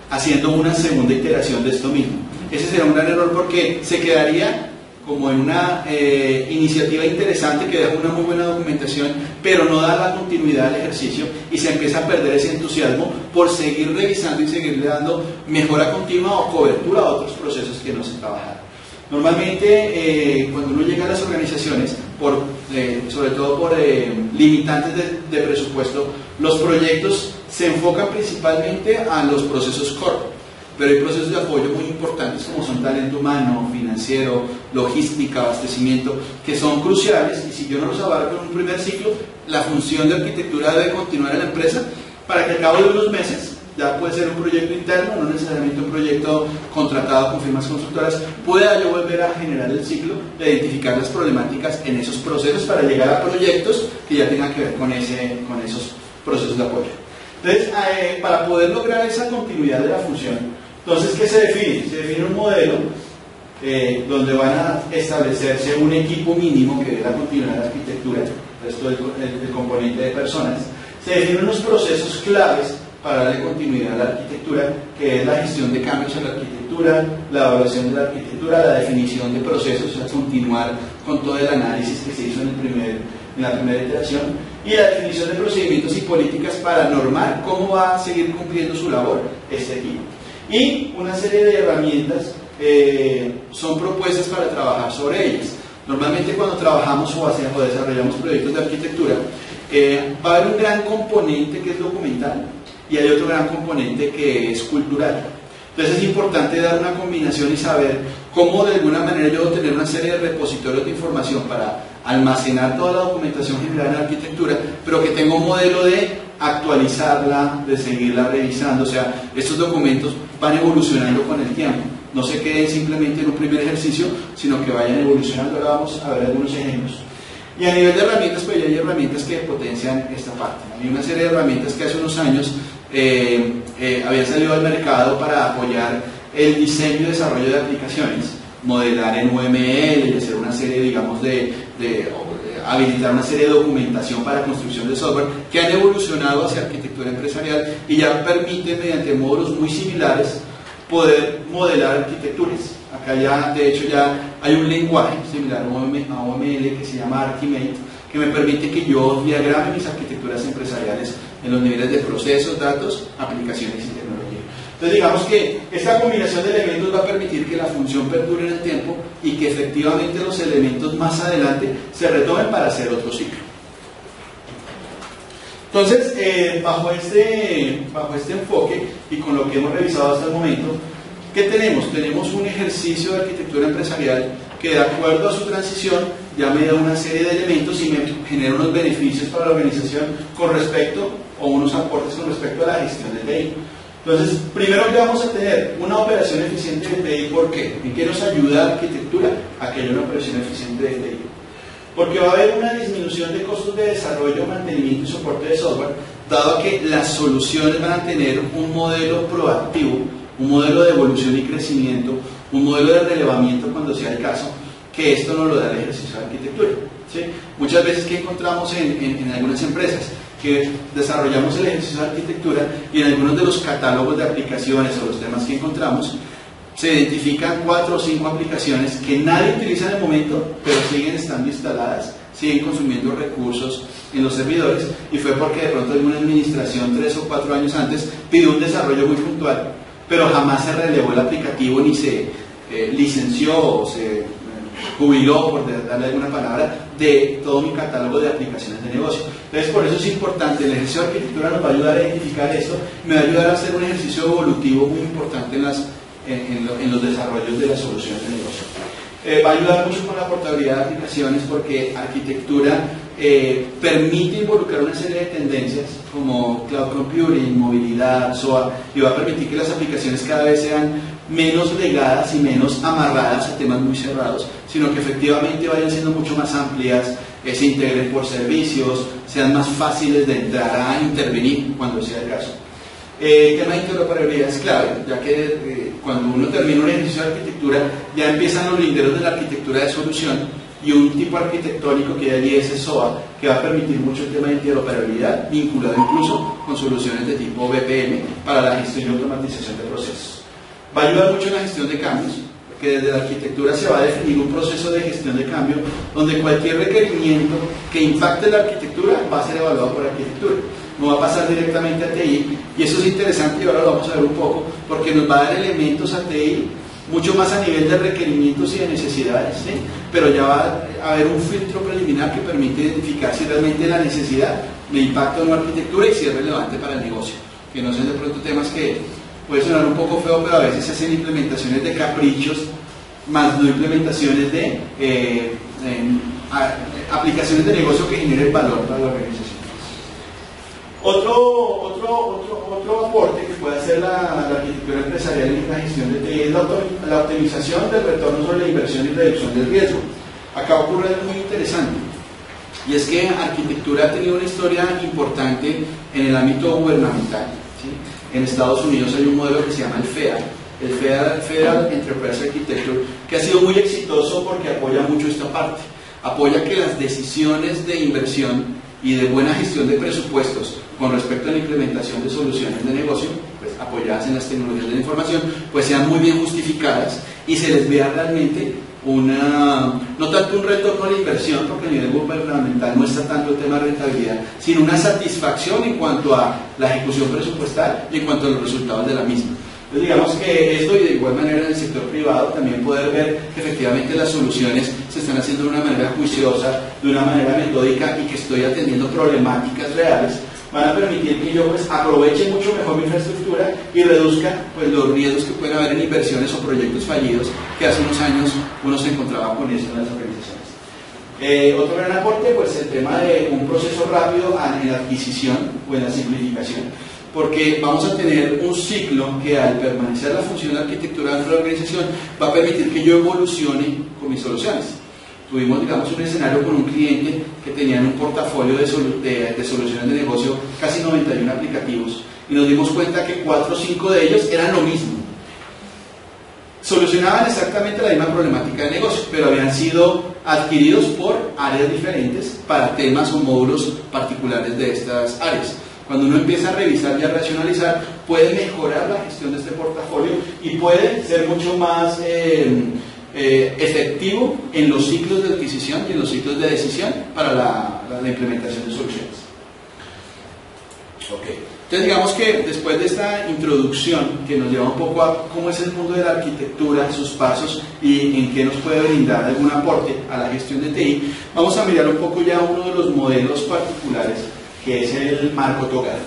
haciendo una segunda iteración de esto mismo. Ese será un gran error porque se quedaría como en una iniciativa interesante que deja una muy buena documentación, pero no da la continuidad al ejercicio y se empieza a perder ese entusiasmo por seguir revisando y seguirle dando mejora continua o cobertura a otros procesos que no se trabajaron. Normalmente, cuando uno llega a las organizaciones, sobre todo por limitantes de presupuesto, los proyectos se enfocan principalmente a los procesos core, pero hay procesos de apoyo muy importantes como son talento humano, financiero, logística, abastecimiento, que son cruciales, y si yo no los abarco en un primer ciclo, la función de arquitectura debe continuar en la empresa para que al cabo de unos meses, ya puede ser un proyecto interno, no necesariamente un proyecto contratado con firmas consultoras, pueda yo volver a generar el ciclo de identificar las problemáticas en esos procesos para llegar a proyectos que ya tengan que ver con esos procesos de apoyo. Entonces, para poder lograr esa continuidad de la función, entonces, ¿qué se define? Se define un modelo donde van a establecerse un equipo mínimo que dé la continuidad de la arquitectura, esto es el componente de personas. Se definen unos procesos claves para darle continuidad a la arquitectura, que es la gestión de cambios en la arquitectura, la evaluación de la arquitectura, la definición de procesos, o sea, continuar con todo el análisis que se hizo en la primera iteración, y la definición de procedimientos y políticas para normar cómo va a seguir cumpliendo su labor este equipo. Y una serie de herramientas son propuestas para trabajar sobre ellas. Normalmente cuando trabajamos o desarrollamos proyectos de arquitectura, va a haber un gran componente que es documental y hay otro gran componente que es cultural. Entonces es importante dar una combinación y saber cómo de alguna manera yo debo tener una serie de repositorios de información para almacenar toda la documentación general en la arquitectura, pero que tenga un modelo de actualizarla, de seguirla revisando. O sea, estos documentos van evolucionando con el tiempo, no se queden simplemente en un primer ejercicio, sino que vayan evolucionando. Ahora vamos a ver algunos ejemplos. Y a nivel de herramientas, pues ya hay herramientas que potencian esta parte. Hay una serie de herramientas que hace unos años habían salido al mercado para apoyar el diseño y desarrollo de aplicaciones, modelar en UML y hacer una serie, digamos, habilitar una serie de documentación para construcción de software que han evolucionado hacia arquitectura empresarial y ya permiten, mediante módulos muy similares, poder modelar arquitecturas. Acá ya, de hecho, ya hay un lenguaje similar a OML que se llama Archimate, que me permite que yo diagrame mis arquitecturas empresariales en los niveles de procesos, datos, aplicaciones y tecnología. Entonces digamos que esta combinación de elementos va a permitir que la función perdure en el tiempo y que efectivamente los elementos más adelante se retomen para hacer otro ciclo. Entonces, bajo este enfoque y con lo que hemos revisado hasta el momento, ¿qué tenemos? Tenemos un ejercicio de arquitectura empresarial que, de acuerdo a su transición, ya me da una serie de elementos y me genera unos beneficios para la organización con respecto, o unos aportes con respecto a la gestión del TI. Entonces, primero que vamos a tener una operación eficiente de TI. ¿Por qué? ¿En qué nos ayuda la arquitectura a que haya una operación eficiente de TI? Porque va a haber una disminución de costos de desarrollo, mantenimiento y soporte de software, dado a que las soluciones van a tener un modelo proactivo, un modelo de evolución y crecimiento, un modelo de relevamiento cuando sea el caso, que esto no lo da el ejercicio de arquitectura, ¿sí? Muchas veces que encontramos en algunas empresas que desarrollamos el ejercicio de arquitectura y en algunos de los catálogos de aplicaciones o los temas que encontramos, se identifican 4 o 5 aplicaciones que nadie utiliza en el momento, pero siguen estando instaladas, siguen consumiendo recursos en los servidores, y fue porque de pronto alguna administración 3 o 4 años antes pidió un desarrollo muy puntual, pero jamás se relevó el aplicativo ni se licenció o se jubiló, por darle alguna palabra, de todo mi catálogo de aplicaciones de negocio. Entonces, por eso es importante, el ejercicio de arquitectura nos va a ayudar a identificar esto, me va a ayudar a hacer un ejercicio evolutivo muy importante en los desarrollos de las soluciones de negocio. Va a ayudar mucho con la portabilidad de aplicaciones, porque arquitectura permite involucrar una serie de tendencias como cloud computing, movilidad, SOA, y va a permitir que las aplicaciones cada vez sean menos legadas y menos amarradas a temas muy cerrados, sino que efectivamente vayan siendo mucho más amplias, se integren por servicios, sean más fáciles de entrar a intervenir cuando sea el caso. El tema de interoperabilidad es clave, ya que cuando uno termina un ejercicio de arquitectura, ya empiezan los linderos de la arquitectura de solución, y un tipo arquitectónico que hay allí es el SOA, que va a permitir mucho el tema de interoperabilidad, vinculado incluso con soluciones de tipo BPM para la gestión y automatización de procesos. Va a ayudar mucho en la gestión de cambios, porque desde la arquitectura se va a definir un proceso de gestión de cambio donde cualquier requerimiento que impacte la arquitectura va a ser evaluado por arquitectura, no va a pasar directamente a TI, y eso es interesante y ahora lo vamos a ver un poco, porque nos va a dar elementos a TI mucho más a nivel de requerimientos y de necesidades, ¿sí? Pero ya va a haber un filtro preliminar que permite identificar si realmente la necesidad le impacta en la arquitectura y si es relevante para el negocio, que no sean de pronto temas que puede sonar un poco feo, pero a veces se hacen implementaciones de caprichos más no implementaciones de aplicaciones de negocio que generen valor para la organización. Otro aporte que puede hacer la arquitectura empresarial en la gestión de TI es la optimización del retorno sobre la inversión y reducción del riesgo. Acá ocurre algo muy interesante, y es que arquitectura ha tenido una historia importante en el ámbito gubernamental, ¿sí? En Estados Unidos hay un modelo que se llama el FEAR, el Federal Enterprise Architecture, que ha sido muy exitoso porque apoya mucho esta parte, apoya que las decisiones de inversión y de buena gestión de presupuestos con respecto a la implementación de soluciones de negocio, pues, apoyadas en las tecnologías de la información, pues sean muy bien justificadas y se les vea realmente no tanto un retorno a la inversión, porque a nivel gubernamental no está tanto el tema de rentabilidad, sino una satisfacción en cuanto a la ejecución presupuestal y en cuanto a los resultados de la misma. Entonces digamos que esto, y de igual manera en el sector privado, también poder ver que efectivamente las soluciones se están haciendo de una manera juiciosa, de una manera metódica, y que estoy atendiendo problemáticas reales, van a permitir que yo pues aproveche mucho mejor mi infraestructura y reduzca pues los riesgos que pueden haber en inversiones o proyectos fallidos que hace unos años uno se encontraba con eso en las organizaciones. Otro gran aporte, pues el tema de un proceso rápido en la adquisición o en la simplificación, porque vamos a tener un ciclo que al permanecer la función de arquitectura dentro de la organización va a permitir que yo evolucione con mis soluciones. Tuvimos, digamos, un escenario con un cliente que tenían un portafolio de soluciones de negocio, casi 91 aplicativos, y nos dimos cuenta que 4 o 5 de ellos eran lo mismo. Solucionaban exactamente la misma problemática de negocio, pero habían sido adquiridos por áreas diferentes para temas o módulos particulares de estas áreas. Cuando uno empieza a revisar y a racionalizar, puede mejorar la gestión de este portafolio y puede ser mucho más efectivo en los ciclos de adquisición y en los ciclos de decisión para la implementación de soluciones. Okay. Entonces digamos que después de esta introducción que nos lleva un poco a cómo es el mundo de la arquitectura, sus pasos y en qué nos puede brindar algún aporte a la gestión de TI, vamos a mirar un poco ya uno de los modelos particulares, que es el marco TOGAF.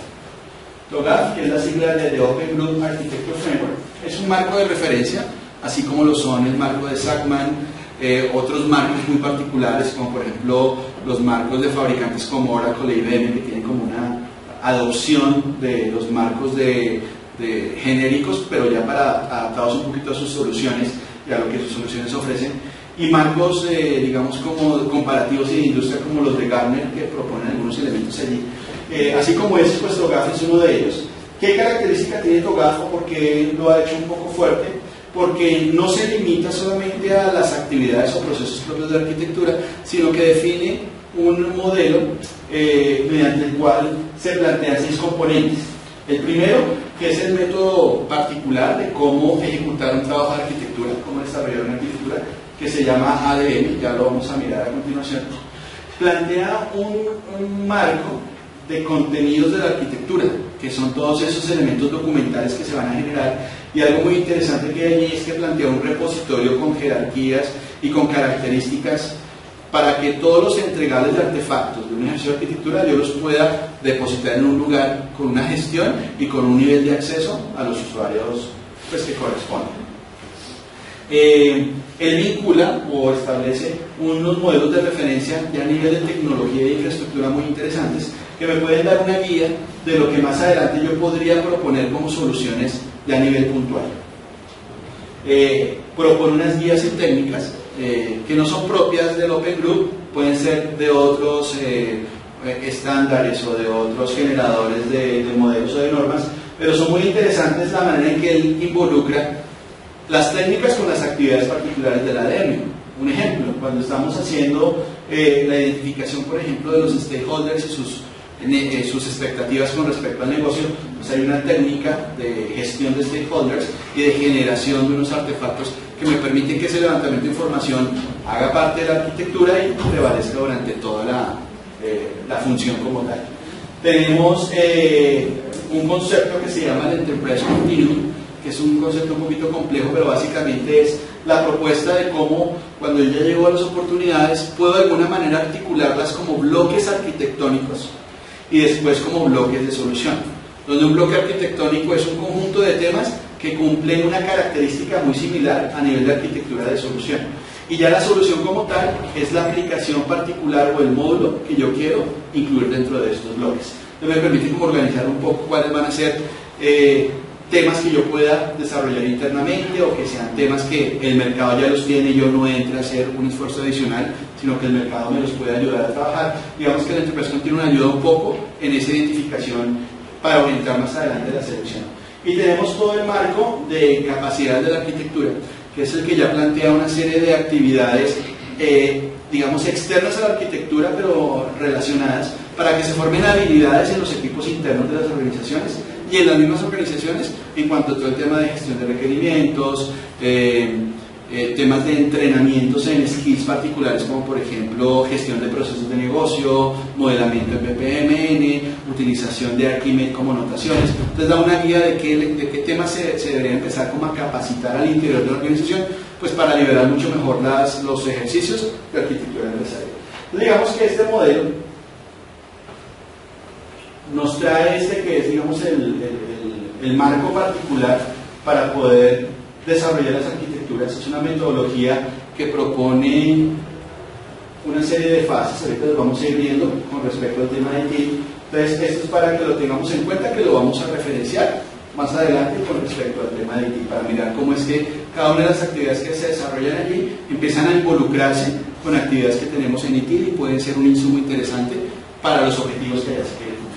TOGAF, que es la sigla de Open Group Architecture Framework, es un marco de referencia, así como lo son el marco de Sackman, otros marcos muy particulares, como por ejemplo los marcos de fabricantes como Oracle e IBM, que tienen como una adopción de los marcos de genéricos, pero ya adaptados un poquito a sus soluciones y a lo que sus soluciones ofrecen, y marcos, digamos, como comparativos y de industria, como los de Gartner, que proponen algunos elementos allí. Así como ese, pues TOGAF es uno de ellos. ¿Qué característica tiene TOGAF? Porque lo ha hecho un poco fuerte, porque no se limita solamente a las actividades o procesos propios de arquitectura, sino que define un modelo mediante el cual se plantean 6 componentes. El primero, que es el método particular de cómo ejecutar un trabajo de arquitectura, cómo desarrollar una arquitectura, que se llama ADM, ya lo vamos a mirar a continuación. Plantea un marco de contenidos de la arquitectura, que son todos esos elementos documentales que se van a generar, y algo muy interesante que hay allí es que plantea un repositorio con jerarquías y con características para que todos los entregables de artefactos de un ejercicio de arquitectura yo los pueda depositar en un lugar con una gestión y con un nivel de acceso a los usuarios pues, que corresponden. Él vincula o establece unos modelos de referencia ya a nivel de tecnología e infraestructura muy interesantes que me pueden dar una guía de lo que más adelante yo podría proponer como soluciones ya a nivel puntual. Propone unas guías y técnicas que no son propias del Open Group, pueden ser de otros estándares o de otros generadores de modelos o de normas, pero son muy interesantes la manera en que él involucra las técnicas con las actividades particulares del ADM. Un ejemplo, cuando estamos haciendo la identificación, por ejemplo, de los stakeholders y sus expectativas con respecto al negocio, pues hay una técnica de gestión de stakeholders y de generación de unos artefactos que me permiten que ese levantamiento de información haga parte de la arquitectura y prevalezca durante toda la función como tal. Tenemos un concepto que se llama el Enterprise Continuum, que es un concepto un poquito complejo, pero básicamente es la propuesta de cómo, cuando yo ya llego a las oportunidades, puedo de alguna manera articularlas como bloques arquitectónicos y después como bloques de solución, donde un bloque arquitectónico es un conjunto de temas que cumplen una característica muy similar a nivel de arquitectura de solución, y ya la solución como tal es la aplicación particular o el módulo que yo quiero incluir dentro de estos bloques. Entonces me permite como organizar un poco cuáles van a ser temas que yo pueda desarrollar internamente, o que sean temas que el mercado ya los tiene y yo no entre a hacer un esfuerzo adicional, sino que el mercado me los puede ayudar a trabajar. Digamos que el Enterprise Continuum ayuda un poco en esa identificación para orientar más adelante la selección. Y tenemos todo el marco de capacidad de la arquitectura, que es el que ya plantea una serie de actividades, digamos, externas a la arquitectura, pero relacionadas, para que se formen habilidades en los equipos internos de las organizaciones y en las mismas organizaciones en cuanto a todo el tema de gestión de requerimientos, temas de entrenamientos en skills particulares, como por ejemplo gestión de procesos de negocio, modelamiento en BPMN, utilización de Archimedes como notaciones. Entonces da una guía de qué temas se debería empezar como a capacitar al interior de la organización, pues para liberar mucho mejor los ejercicios de arquitectura empresarial. Entonces digamos que este modelo nos trae que es, digamos, el marco particular para poder desarrollar las arquitecturas. Es una metodología que propone una serie de fases, ahorita los vamos a ir viendo con respecto al tema de IT. Entonces esto es para que lo tengamos en cuenta, que lo vamos a referenciar más adelante con respecto al tema de IT, para mirar cómo es que cada una de las actividades que se desarrollan allí empiezan a involucrarse con actividades que tenemos en IT y pueden ser un insumo interesante para los objetivos que ya se quieren cumplir.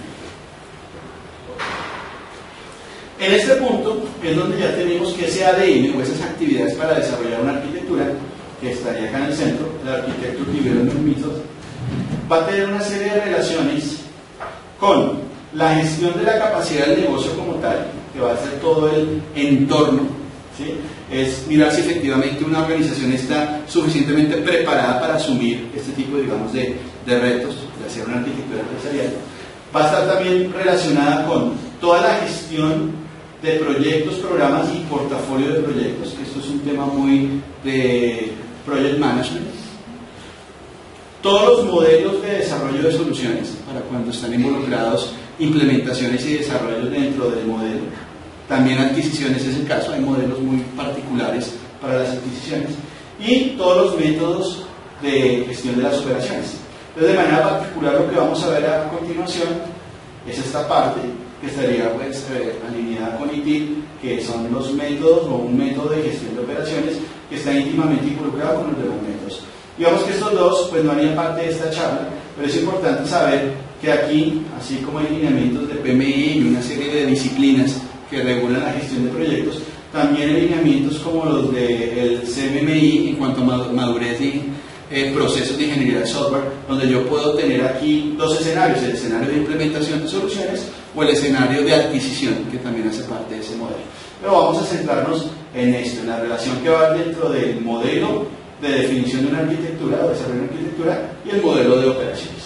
En este punto es donde ya tenemos que ese ADN o esas actividades para desarrollar una arquitectura, que estaría acá en el centro, el Architecture Development Method, va a tener una serie de relaciones con la gestión de la capacidad del negocio como tal, que va a ser todo el entorno, ¿sí? Es mirar si efectivamente una organización está suficientemente preparada para asumir este tipo, digamos, de retos, de hacer una arquitectura empresarial. Va a estar también relacionada con toda la gestión de proyectos, programas y portafolio de proyectos, que esto es un tema muy de project management. Todos los modelos de desarrollo de soluciones, para cuando están involucrados implementaciones y desarrollos dentro del modelo. También adquisiciones es el caso, hay modelos muy particulares para las adquisiciones. Y todos los métodos de gestión de las operaciones. Entonces, de manera particular, lo que vamos a ver a continuación es esta parte, que estaría pues alineada con ITIL, que son los métodos o un método de gestión de operaciones que está íntimamente involucrado con los demás métodos. Digamos que estos dos pues no harían parte de esta charla, pero es importante saber que aquí, así como hay lineamientos de PMI y una serie de disciplinas que regulan la gestión de proyectos, también hay lineamientos como los del CMMI en cuanto a madurez y procesos de ingeniería de software, donde yo puedo tener aquí dos escenarios: el escenario de implementación de soluciones o el escenario de adquisición, que también hace parte de ese modelo. Pero vamos a centrarnos en esto, en la relación que va dentro del modelo de definición de una arquitectura o desarrollo de una arquitectura y el modelo de operaciones.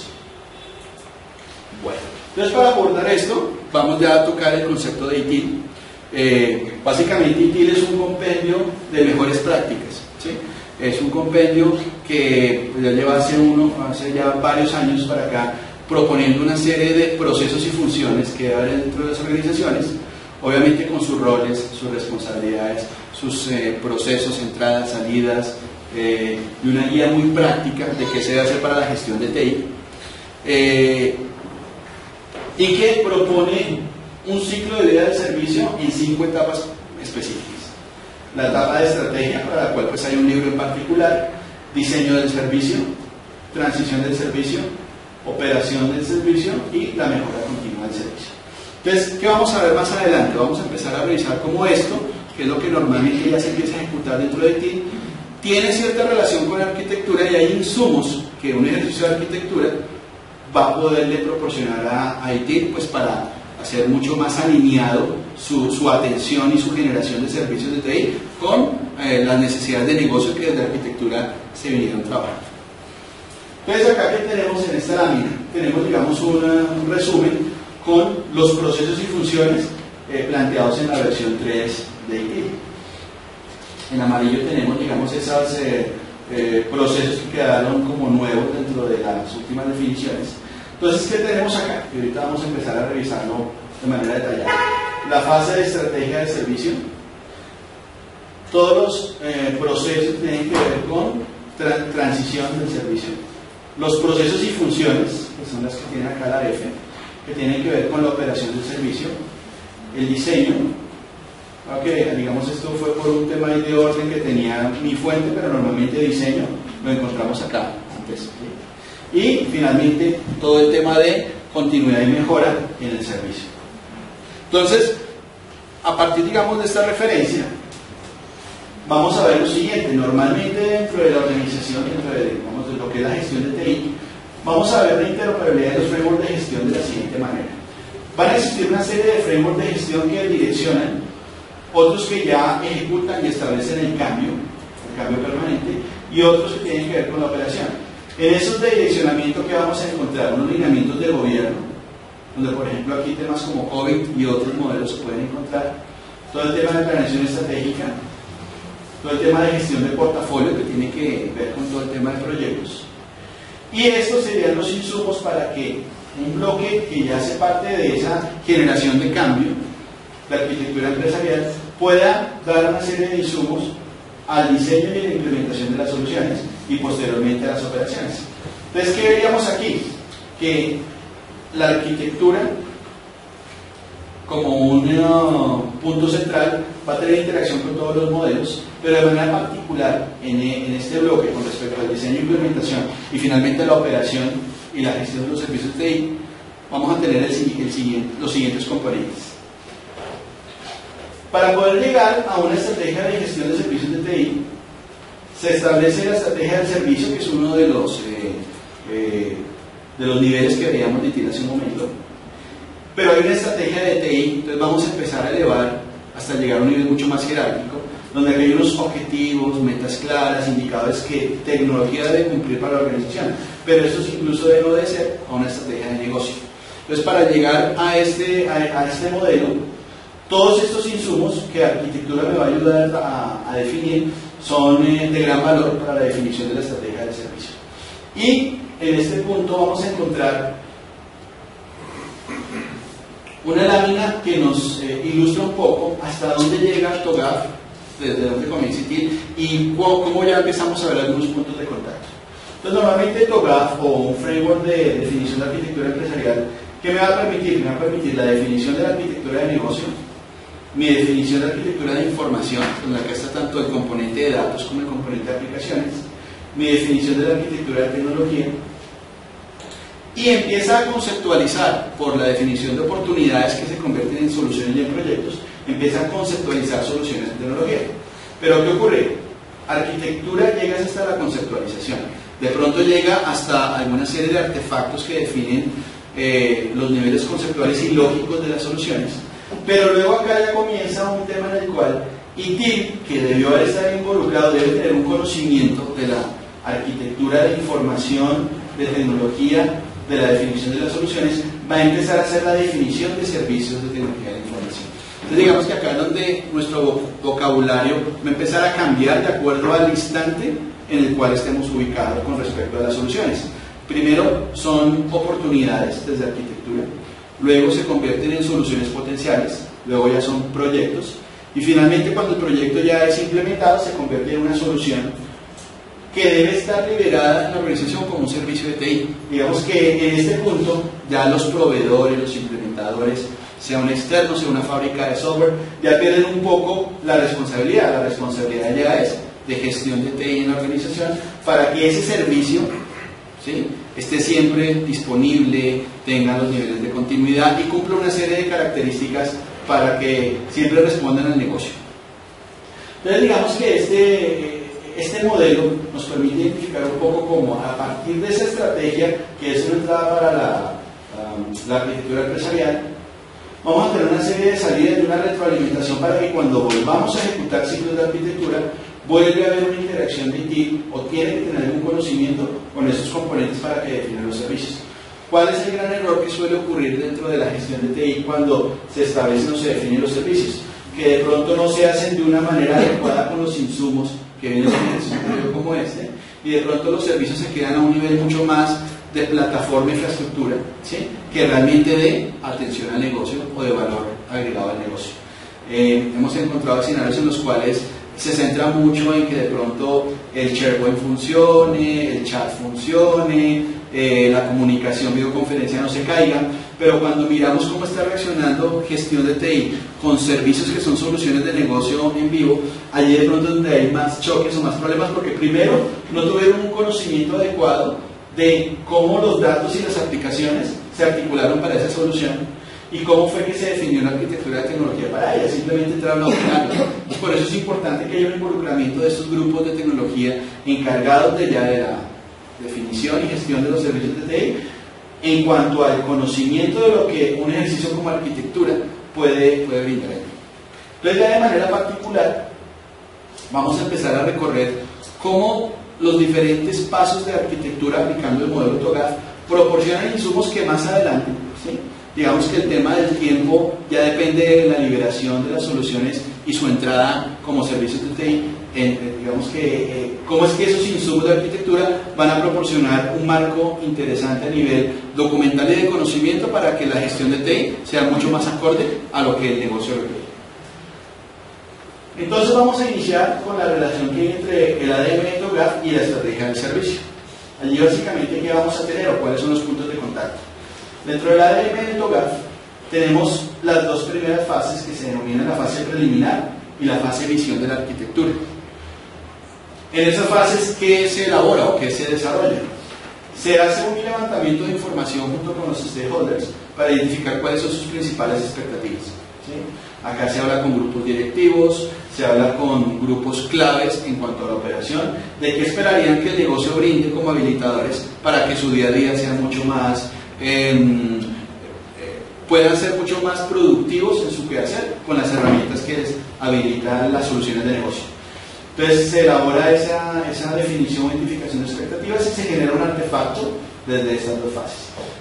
Bueno, entonces para abordar esto, vamos ya a tocar el concepto de ITIL. Básicamente ITIL es un compendio de mejores prácticas, ¿sí? Es un compendio que pues, ya lleva hace ya varios años para acá, proponiendo una serie de procesos y funciones que hay dentro de las organizaciones, obviamente con sus roles, sus responsabilidades, sus procesos, entradas, salidas, y una guía muy práctica de qué se debe hacer para la gestión de TI, y que propone un ciclo de vida del servicio en 5 etapas específicas. La etapa de estrategia, para la cual pues hay un libro en particular: diseño del servicio, transición del servicio, operación del servicio y la mejora continua del servicio. Entonces, ¿qué vamos a ver más adelante? Vamos a empezar a revisar cómo esto, que es lo que normalmente ya se empieza a ejecutar dentro de TIL, tiene cierta relación con la arquitectura y hay insumos que un ejercicio de arquitectura va a poderle proporcionar a ITIL, pues para hacer mucho más alineado su atención y su generación de servicios de TI con las necesidades de negocio que desde la arquitectura se vinieron trabajando. Entonces acá que tenemos en esta lámina, tenemos digamos un resumen con los procesos y funciones planteados en la versión 3 de ITIL. En amarillo tenemos digamos esos procesos que quedaron como nuevos dentro de las últimas definiciones. Entonces, ¿qué tenemos acá? Y ahorita vamos a empezar a revisarlo de manera detallada. La fase de estrategia de servicio. Todos los procesos tienen que ver con transición del servicio. Los procesos y funciones, que son las que tienen acá la F, que tienen que ver con la operación del servicio. El diseño. Okay, digamos esto fue por un tema de orden que tenía mi fuente, pero normalmente diseño lo encontramos acá antes. ¿Sí? Y finalmente todo el tema de continuidad y mejora en el servicio. Entonces, a partir digamos de esta referencia, vamos a ver lo siguiente. Normalmente dentro de la organización, dentro de, digamos, de lo que es la gestión de TI, vamos a ver la interoperabilidad de los frameworks de gestión de la siguiente manera. Van a existir una serie de frameworks de gestión que direccionan, otros que ya ejecutan y establecen el cambio permanente, y otros que tienen que ver con la operación. En esos de direccionamiento que vamos a encontrar unos lineamientos del gobierno, donde por ejemplo aquí temas como COVID y otros modelos se pueden encontrar, todo el tema de planeación estratégica, todo el tema de gestión de portafolio que tiene que ver con todo el tema de proyectos. Y estos serían los insumos para que un bloque que ya hace parte de esa generación de cambio, la arquitectura empresarial, pueda dar una serie de insumos al diseño y a la implementación de las soluciones y posteriormente a las operaciones. Entonces, ¿qué veríamos aquí? Que la arquitectura como un punto central va a tener interacción con todos los modelos, pero de manera particular en este bloque con respecto al diseño e implementación y finalmente la operación y la gestión de los servicios de TI, vamos a tener los siguientes componentes. Para poder llegar a una estrategia de gestión de servicios de TI, se establece la estrategia del servicio, que es uno de los niveles que veíamos de TI hace un momento. Pero hay una estrategia de TI, entonces vamos a empezar a elevar hasta llegar a un nivel mucho más jerárquico, donde hay unos objetivos, metas claras, indicadores que tecnología debe cumplir para la organización, pero esto incluso debe obedecer a una estrategia de negocio. Entonces, para llegar a este modelo, todos estos insumos que arquitectura me va a ayudar a definir son de gran valor para la definición de la estrategia del servicio. Y en este punto vamos a encontrar una lámina que nos ilustra un poco hasta dónde llega TOGAF, desde dónde comienza ITIL y cómo ya empezamos a ver algunos puntos de contacto. Entonces, normalmente TOGAF o un framework de definición de arquitectura empresarial, ¿qué me va a permitir? Me va a permitir la definición de la arquitectura de negocio, mi definición de arquitectura de información, en la que está tanto el componente de datos como el componente de aplicaciones, mi definición de la arquitectura de tecnología, y empieza a conceptualizar por la definición de oportunidades que se convierten en soluciones y en proyectos, empieza a conceptualizar soluciones de tecnología. Pero ¿qué ocurre? Arquitectura llega hasta la conceptualización, de pronto llega hasta alguna serie de artefactos que definen los niveles conceptuales y lógicos de las soluciones. Pero luego acá ya comienza un tema en el cual ITIL, que debió haber estado involucrado, debe tener un conocimiento de la arquitectura de información, de tecnología, de la definición de las soluciones, va a empezar a hacer la definición de servicios de tecnología de información. Entonces digamos que acá es donde nuestro vocabulario va a empezar a cambiar de acuerdo al instante en el cual estemos ubicados con respecto a las soluciones. Primero son oportunidades desde arquitectura, luego se convierten en soluciones potenciales, luego ya son proyectos, y finalmente cuando el proyecto ya es implementado se convierte en una solución que debe estar liberada en la organización como un servicio de TI. Digamos que en este punto ya los proveedores, los implementadores, sea un externo, sea una fábrica de software, ya pierden un poco la responsabilidad ya es de gestión de TI en la organización para que ese servicio, ¿sí?, esté siempre disponible, tenga los niveles de continuidad y cumpla una serie de características para que siempre respondan al negocio. Entonces digamos que Este modelo nos permite identificar un poco cómo a partir de esa estrategia, que es una entrada para la arquitectura empresarial, vamos a tener una serie de salidas y una retroalimentación para que cuando volvamos a ejecutar ciclos de arquitectura vuelve a haber una interacción de TI o tiene que tener algún conocimiento con esos componentes para que definan los servicios. ¿Cuál es el gran error que suele ocurrir dentro de la gestión de TI cuando se establecen o se definen los servicios? Que de pronto no se hacen de una manera adecuada con los insumos que vienen en un periodo como este, y de pronto los servicios se quedan a un nivel mucho más de plataforma e infraestructura, ¿sí?, que realmente de atención al negocio o de valor agregado al negocio. Hemos encontrado escenarios en los cuales se centra mucho en que de pronto el SharePoint funcione, el chat funcione, la comunicación, videoconferencia no se caiga, pero cuando miramos cómo está reaccionando gestión de TI con servicios que son soluciones de negocio en vivo, allí de pronto es donde hay más choques o más problemas, porque primero no tuvieron un conocimiento adecuado de cómo los datos y las aplicaciones se articularon para esa solución y cómo fue que se definió la arquitectura de tecnología para ella, simplemente entraron a opinarlo. Por eso es importante que haya un involucramiento de estos grupos de tecnología encargados de ya de la definición y gestión de los servicios de TI en cuanto al conocimiento de lo que un ejercicio como arquitectura puede brindar. Entonces ya de manera particular vamos a empezar a recorrer cómo los diferentes pasos de arquitectura aplicando el modelo TOGAF proporcionan insumos que más adelante, ¿sí?, digamos que el tema del tiempo ya depende de la liberación de las soluciones y su entrada como servicios de TI, digamos que cómo es que esos insumos de arquitectura van a proporcionar un marco interesante a nivel documental y de conocimiento para que la gestión de TI sea mucho más acorde a lo que el negocio requiere. Entonces vamos a iniciar con la relación que hay entre el ADM de TOGAF y la estrategia del servicio. Allí básicamente qué vamos a tener o cuáles son los puntos de contacto. Dentro del ADM de TOGAF tenemos las dos primeras fases que se denominan la fase preliminar y la fase visión de la arquitectura. En esas fases, ¿qué se elabora o qué se desarrolla? Se hace un levantamiento de información junto con los stakeholders para identificar cuáles son sus principales expectativas, ¿sí? Acá se habla con grupos directivos, se habla con grupos claves en cuanto a la operación, de qué esperarían que el negocio brinde como habilitadores para que su día a día sea mucho más puedan ser mucho más productivos en su quehacer con las herramientas que les habilitan las soluciones de negocio. Entonces se elabora esa definición o identificación de expectativas y se genera un artefacto desde estas dos fases.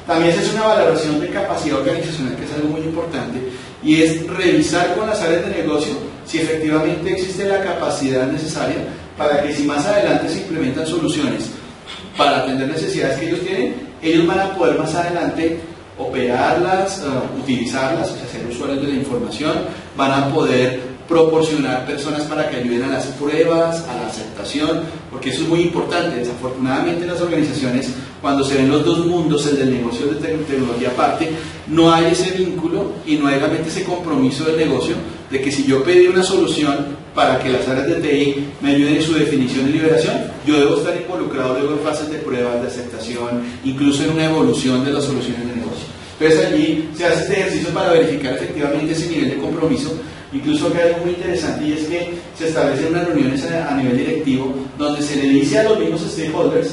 También se hace una valoración de capacidad organizacional, que es algo muy importante, y es revisar con las áreas de negocio si efectivamente existe la capacidad necesaria para que si más adelante se implementan soluciones para atender necesidades que ellos tienen, ellos van a poder más adelante operarlas, utilizarlas, o sea, ser usuarios de la información, van a poder proporcionar personas para que ayuden a las pruebas, a la aceptación, porque eso es muy importante. Desafortunadamente en las organizaciones, cuando se ven los dos mundos, el del negocio y el de tecnología aparte, no hay ese vínculo y no hay realmente ese compromiso del negocio de que si yo pedí una solución para que las áreas de TI me ayuden en su definición y liberación, yo debo estar involucrado luego en fases de pruebas, de aceptación, incluso en una evolución de las soluciones de negocio. Entonces allí se hace este ejercicio para verificar efectivamente ese nivel de compromiso. Incluso acá hay algo muy interesante, y es que se establecen unas reuniones a nivel directivo donde se le dice a los mismos stakeholders: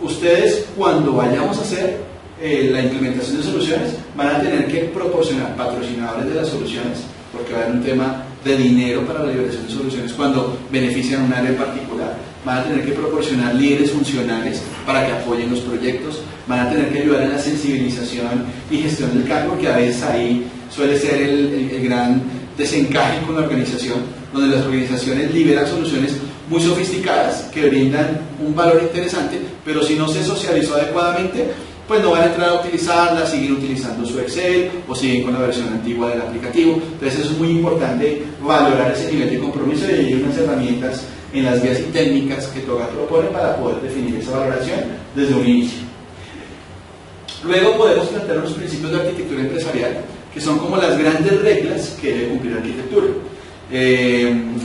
ustedes, cuando vayamos a hacer la implementación de soluciones, van a tener que proporcionar patrocinadores de las soluciones, porque va a haber un tema de dinero para la liberación de soluciones cuando benefician un área en particular. Van a tener que proporcionar líderes funcionales para que apoyen los proyectos, van a tener que ayudar en la sensibilización y gestión del cambio, que a veces ahí suele ser el gran desencaje con la organización, donde las organizaciones liberan soluciones muy sofisticadas que brindan un valor interesante, pero si no se socializó adecuadamente, pues no van a entrar a utilizarla, siguen utilizando su Excel o siguen con la versión antigua del aplicativo. Entonces eso es muy importante, valorar ese nivel de compromiso, y hay unas herramientas en las guías y técnicas que TOGAF propone para poder definir esa valoración desde un inicio. Luego podemos plantear unos principios de arquitectura empresarial, que son como las grandes reglas que debe cumplir la arquitectura.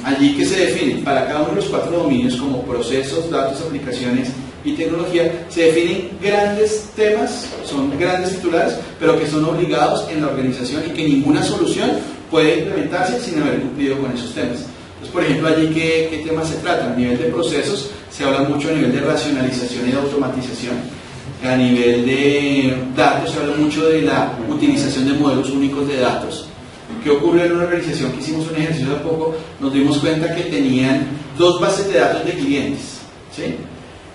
Allí que se definen para cada uno de los 4 dominios, como procesos, datos, aplicaciones y tecnología, se definen grandes temas, son grandes titulares, pero que son obligados en la organización y que ninguna solución puede implementarse sin haber cumplido con esos temas. Entonces, por ejemplo, allí, ¿qué temas se tratan? A nivel de procesos, se habla mucho a nivel de racionalización y de automatización. A nivel de datos, se habla mucho de la utilización de modelos únicos de datos. ¿Qué ocurrió en una organización que hicimos un ejercicio hace poco? Nos dimos cuenta que tenían 2 bases de datos de clientes, ¿sí?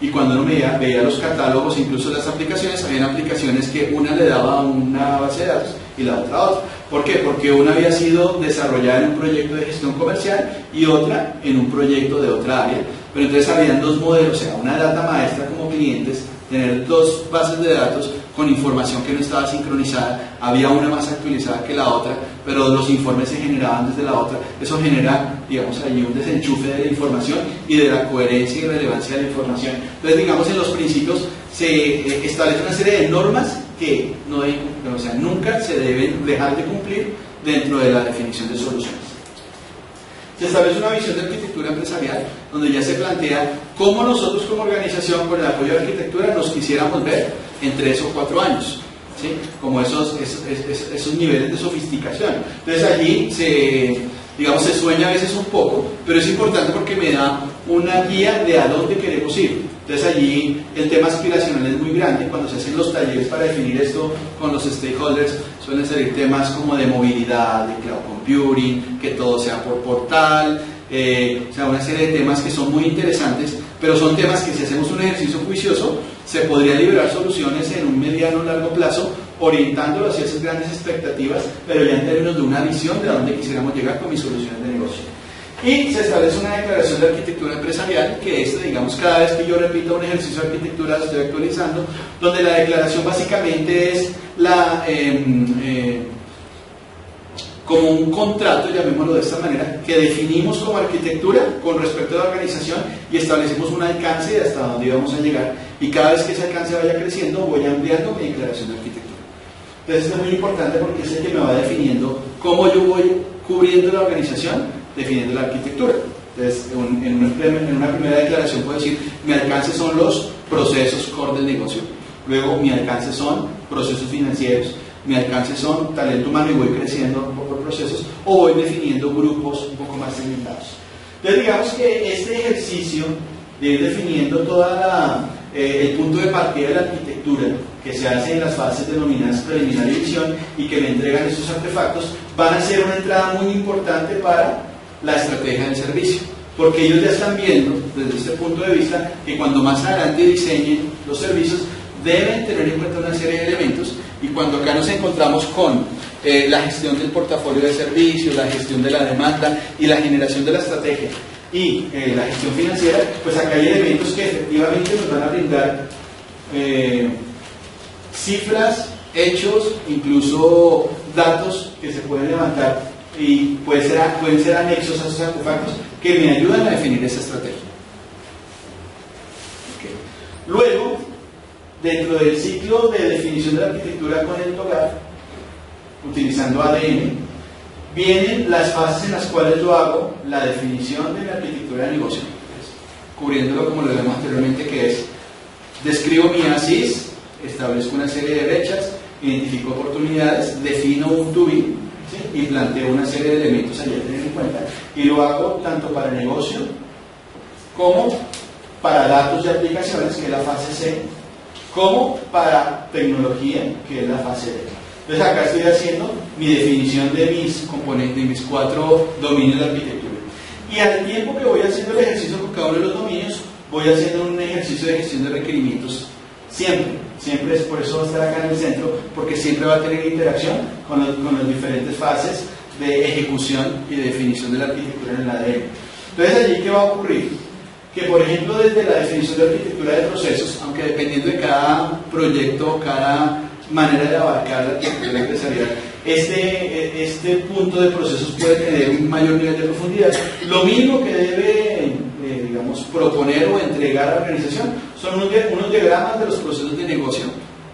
Y cuando uno veía los catálogos, incluso las aplicaciones, había aplicaciones que una le daba una base de datos y la otra a otra. ¿Por qué? Porque una había sido desarrollada en un proyecto de gestión comercial y otra en un proyecto de otra área. Pero entonces habían 2 modelos, o sea, una data maestra como clientes, tener 2 bases de datos con información que no estaba sincronizada, había una más actualizada que la otra, pero los informes se generaban desde la otra. Eso genera, digamos, allí un desenchufe de la información y de la coherencia y relevancia de la información. Entonces, digamos, en los principios se establece una serie de normas que no deben, o sea, nunca se deben dejar de cumplir dentro de la definición de soluciones. Se establece una visión de arquitectura empresarial donde ya se plantea cómo nosotros como organización, con el apoyo de arquitectura, nos quisiéramos ver en 3 o 4 años, ¿sí? Como esos niveles de sofisticación. Entonces allí digamos, se sueña a veces un poco, pero es importante porque me da una guía de a dónde queremos ir. Entonces allí el tema aspiracional es muy grande. Cuando se hacen los talleres para definir esto con los stakeholders, suelen salir temas como de movilidad, de cloud computing, que todo sea por portal, o sea, una serie de temas que son muy interesantes, pero son temas que si hacemos un ejercicio juicioso, se podría liberar soluciones en un mediano o largo plazo, orientándolo hacia esas grandes expectativas, pero ya en términos de una visión de a dónde quisiéramos llegar con mis soluciones de negocio. Y se establece una declaración de arquitectura empresarial, que es, digamos, cada vez que yo repito un ejercicio de arquitectura lo estoy actualizando, donde la declaración básicamente es como un contrato, llamémoslo de esta manera, que definimos como arquitectura con respecto a la organización y establecemos un alcance de hasta dónde íbamos a llegar. Y cada vez que ese alcance vaya creciendo, voy ampliando mi declaración de arquitectura. Entonces, esto es muy importante porque es el que me va definiendo cómo yo voy cubriendo la organización, definiendo la arquitectura. Entonces, en una primera declaración puedo decir, mi alcance son los procesos core del negocio. Luego, mi alcance son procesos financieros. Mi alcance son talento humano y voy creciendo por procesos, o voy definiendo grupos un poco más segmentados. Entonces, digamos que este ejercicio de ir definiendo toda el punto de partida de la arquitectura, que se hace en las fases denominadas preliminar y visión, y que me entregan estos artefactos, van a ser una entrada muy importante para la estrategia del servicio, porque ellos ya están viendo desde este punto de vista que cuando más adelante diseñen los servicios deben tener en cuenta una serie de elementos. Y cuando acá nos encontramos con la gestión del portafolio de servicios, la gestión de la demanda y la generación de la estrategia y la gestión financiera, pues acá hay elementos que efectivamente nos van a brindar cifras, hechos, incluso datos que se pueden levantar y pueden ser anexos a esos artefactos que me ayudan a definir esa estrategia. Okay. Luego, dentro del ciclo de definición de la arquitectura con el TOGAF, utilizando ADN, vienen las fases en las cuales yo hago la definición de la arquitectura de negocio, cubriéndolo como lo vemos anteriormente, que es: describo mi ASIS, establezco una serie de brechas, identifico oportunidades, defino un to be, ¿sí? Y planteo una serie de elementos allí a tener en cuenta, y lo hago tanto para el negocio como para datos de aplicaciones, que es la fase C, como para tecnología, que es la fase D. Entonces acá estoy haciendo mi definición de mis componentes, de mis 4 dominios de arquitectura. Y al tiempo que voy haciendo el ejercicio con cada uno de los dominios, voy haciendo un ejercicio de gestión de requerimientos. Siempre es, por eso va a estar acá en el centro, porque siempre va a tener interacción con las diferentes fases de ejecución y de definición de la arquitectura en el ADN. Entonces allí, ¿qué va a ocurrir? Que, por ejemplo, desde la definición de arquitectura de procesos, aunque dependiendo de cada proyecto, cada manera de abarcar la arquitectura empresarial, este punto de procesos puede tener un mayor nivel de profundidad. Lo mínimo que debe, digamos, proponer o entregar a la organización son unos diagramas de los procesos de negocio,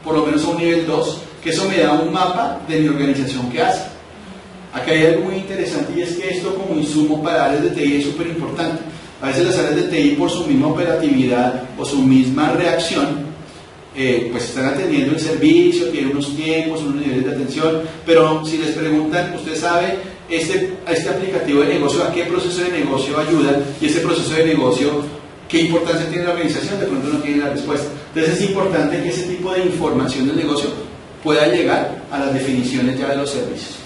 por lo menos a un nivel 2, que eso me da un mapa de mi organización que hace. Acá hay algo muy interesante, y es que esto como insumo para áreas de TI es súper importante. A veces las áreas de TI, por su misma operatividad o su misma reacción, pues están atendiendo el servicio, tienen unos tiempos, unos niveles de atención, pero si les preguntan, ¿usted sabe este aplicativo de negocio, a qué proceso de negocio ayuda, y ese proceso de negocio, qué importancia tiene la organización, de pronto no tiene la respuesta. Entonces es importante que ese tipo de información del negocio pueda llegar a las definiciones ya de los servicios.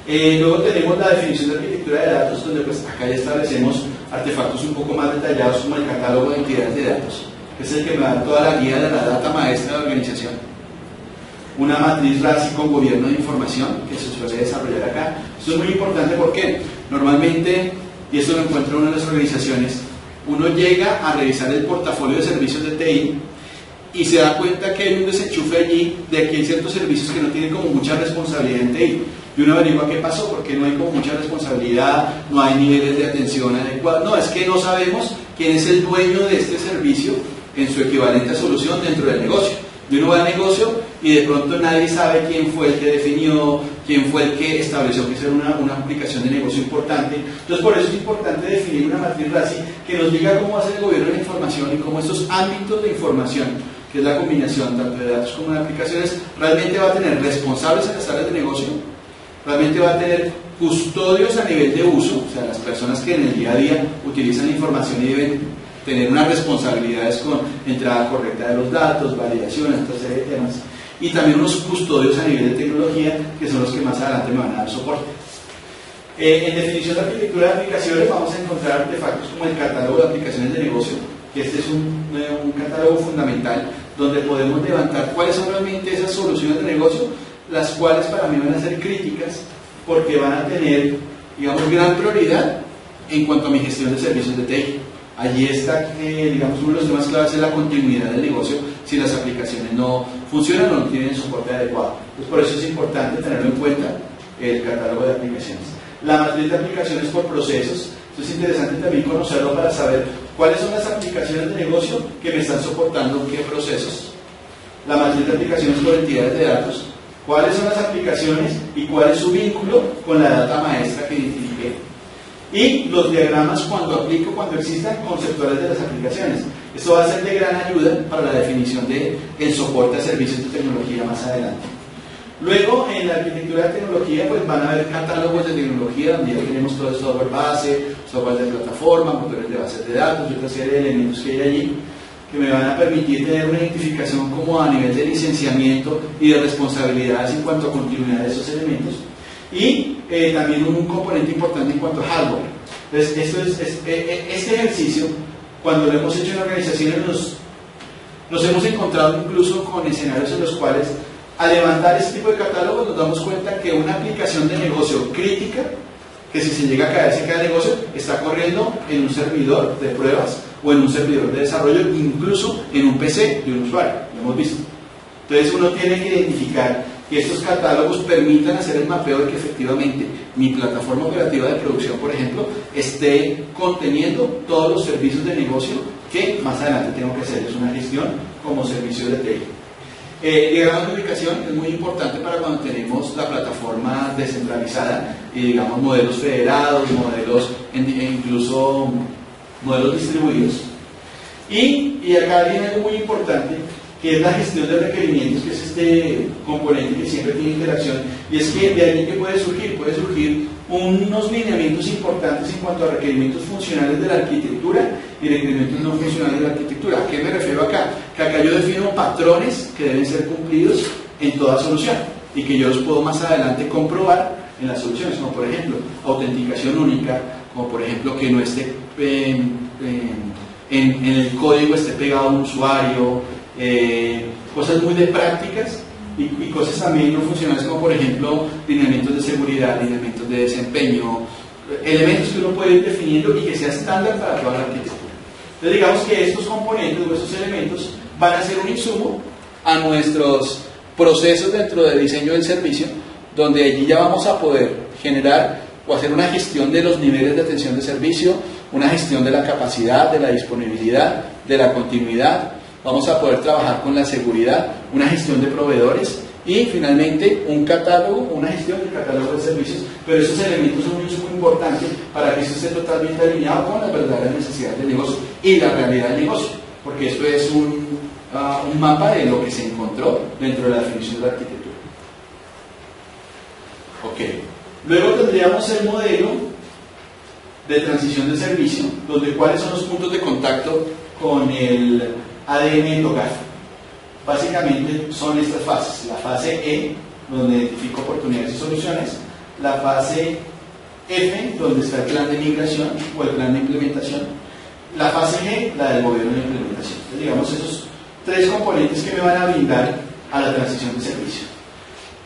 Luego tenemos la definición de arquitectura de datos, donde pues acá ya establecemos artefactos un poco más detallados como el catálogo de entidades de datos, que es el que me da toda la guía de la data maestra de la organización. Una matriz RACI con gobierno de información que se suele desarrollar acá. Esto es muy importante porque normalmente, y esto lo encuentro en una de las organizaciones, uno llega a revisar el portafolio de servicios de TI y se da cuenta que hay un desenchufe allí de que hay ciertos servicios que no tienen como mucha responsabilidad en TI. Y uno averigua qué pasó, porque no hay como mucha responsabilidad, no hay niveles de atención adecuados. No, es que no sabemos quién es el dueño de este servicio en su equivalente a solución dentro del negocio. Y uno va al negocio y de pronto nadie sabe quién fue el que definió, quién fue el que estableció que era una aplicación de negocio importante. Entonces por eso es importante definir una matriz RACI que nos diga cómo hace el gobierno de la información y cómo estos ámbitos de información, que es la combinación tanto de datos como de aplicaciones, realmente va a tener responsables en las áreas de negocio, realmente va a tener custodios a nivel de uso, o sea, las personas que en el día a día utilizan la información y deben tener unas responsabilidades con entrada correcta de los datos, validación, esta serie de temas, y también unos custodios a nivel de tecnología, que son los que más adelante me van a dar soporte. En definición de arquitectura de aplicaciones vamos a encontrar artefactos como el catálogo de aplicaciones de negocio, que este es un catálogo fundamental, donde podemos levantar cuáles son realmente esas soluciones de negocio, las cuales para mí van a ser críticas, porque van a tener, digamos, gran prioridad en cuanto a mi gestión de servicios de TI. Allí está, digamos, uno de los temas claves es la continuidad del negocio si las aplicaciones no funcionan o no tienen soporte adecuado. Entonces, por eso es importante tenerlo en cuenta el catálogo de aplicaciones. La matriz de aplicaciones por procesos, esto es interesante también conocerlo para saber cuáles son las aplicaciones de negocio que me están soportando qué procesos. La matriz de aplicaciones por entidades de datos, cuáles son las aplicaciones y cuál es su vínculo con la data maestra que identifiqué. Y los diagramas cuando aplico, cuando existan, conceptuales de las aplicaciones. Esto va a ser de gran ayuda para la definición del soporte a servicios de tecnología más adelante. Luego, en la arquitectura de tecnología, pues van a haber catálogos de tecnología, donde ya tenemos todo el software base, software de plataforma, motores de bases de datos y otra serie de elementos que hay allí, que me van a permitir tener una identificación como a nivel de licenciamiento y de responsabilidades en cuanto a continuidad de esos elementos. Y también un componente importante en cuanto a hardware. Entonces, este ejercicio, cuando lo hemos hecho en organizaciones, nos hemos encontrado incluso con escenarios en los cuales, al levantar este tipo de catálogos, nos damos cuenta que una aplicación de negocio crítica, que si se llega a caer, se cae el negocio, está corriendo en un servidor de pruebas o en un servidor de desarrollo, incluso en un PC de un usuario, lo hemos visto. Entonces uno tiene que identificar que estos catálogos permitan hacer el mapeo de que efectivamente mi plataforma operativa de producción, por ejemplo, esté conteniendo todos los servicios de negocio que más adelante tengo que hacer. Es una gestión como servicio de TI. Diagrama de ubicación es muy importante para cuando tenemos la plataforma descentralizada y digamos modelos federados, modelos incluso modelos distribuidos. Y acá viene algo muy importante, que es la gestión de requerimientos, que es este componente que siempre tiene interacción, y es que de ahí que puede surgir unos lineamientos importantes en cuanto a requerimientos funcionales de la arquitectura y requerimientos no funcionales de la arquitectura. ¿A qué me refiero acá? Que acá yo defino patrones que deben ser cumplidos en toda solución y que yo los puedo más adelante comprobar en las soluciones, como por ejemplo autenticación única, como por ejemplo que no esté en el código esté pegado a un usuario, cosas muy de prácticas y cosas también no funcionales, como por ejemplo lineamientos de seguridad, lineamientos de desempeño, elementos que uno puede ir definiendo y que sea estándar para toda la arquitectura. Entonces digamos que estos componentes o estos elementos van a ser un insumo a nuestros procesos dentro del diseño del servicio, donde allí ya vamos a poder generar o hacer una gestión de los niveles de atención de servicio, una gestión de la capacidad, de la disponibilidad, de la continuidad. Vamos a poder trabajar con la seguridad, una gestión de proveedores y finalmente un catálogo, una gestión del catálogo de servicios. Pero esos elementos son un insumo importante para que esto esté totalmente alineado con las verdaderas necesidades del negocio y la realidad del negocio, porque esto es un mapa de lo que se encontró dentro de la definición de la arquitectura. Ok. Luego tendríamos el modelo de transición de servicio, donde cuáles son los puntos de contacto con el ADN de TOGAF. Básicamente son estas fases: la fase E, donde identifico oportunidades y soluciones; la fase F, donde está el plan de migración o el plan de implementación; la fase G, la del gobierno de implementación. Entonces, digamos, esos tres componentes que me van a brindar a la transición de servicio.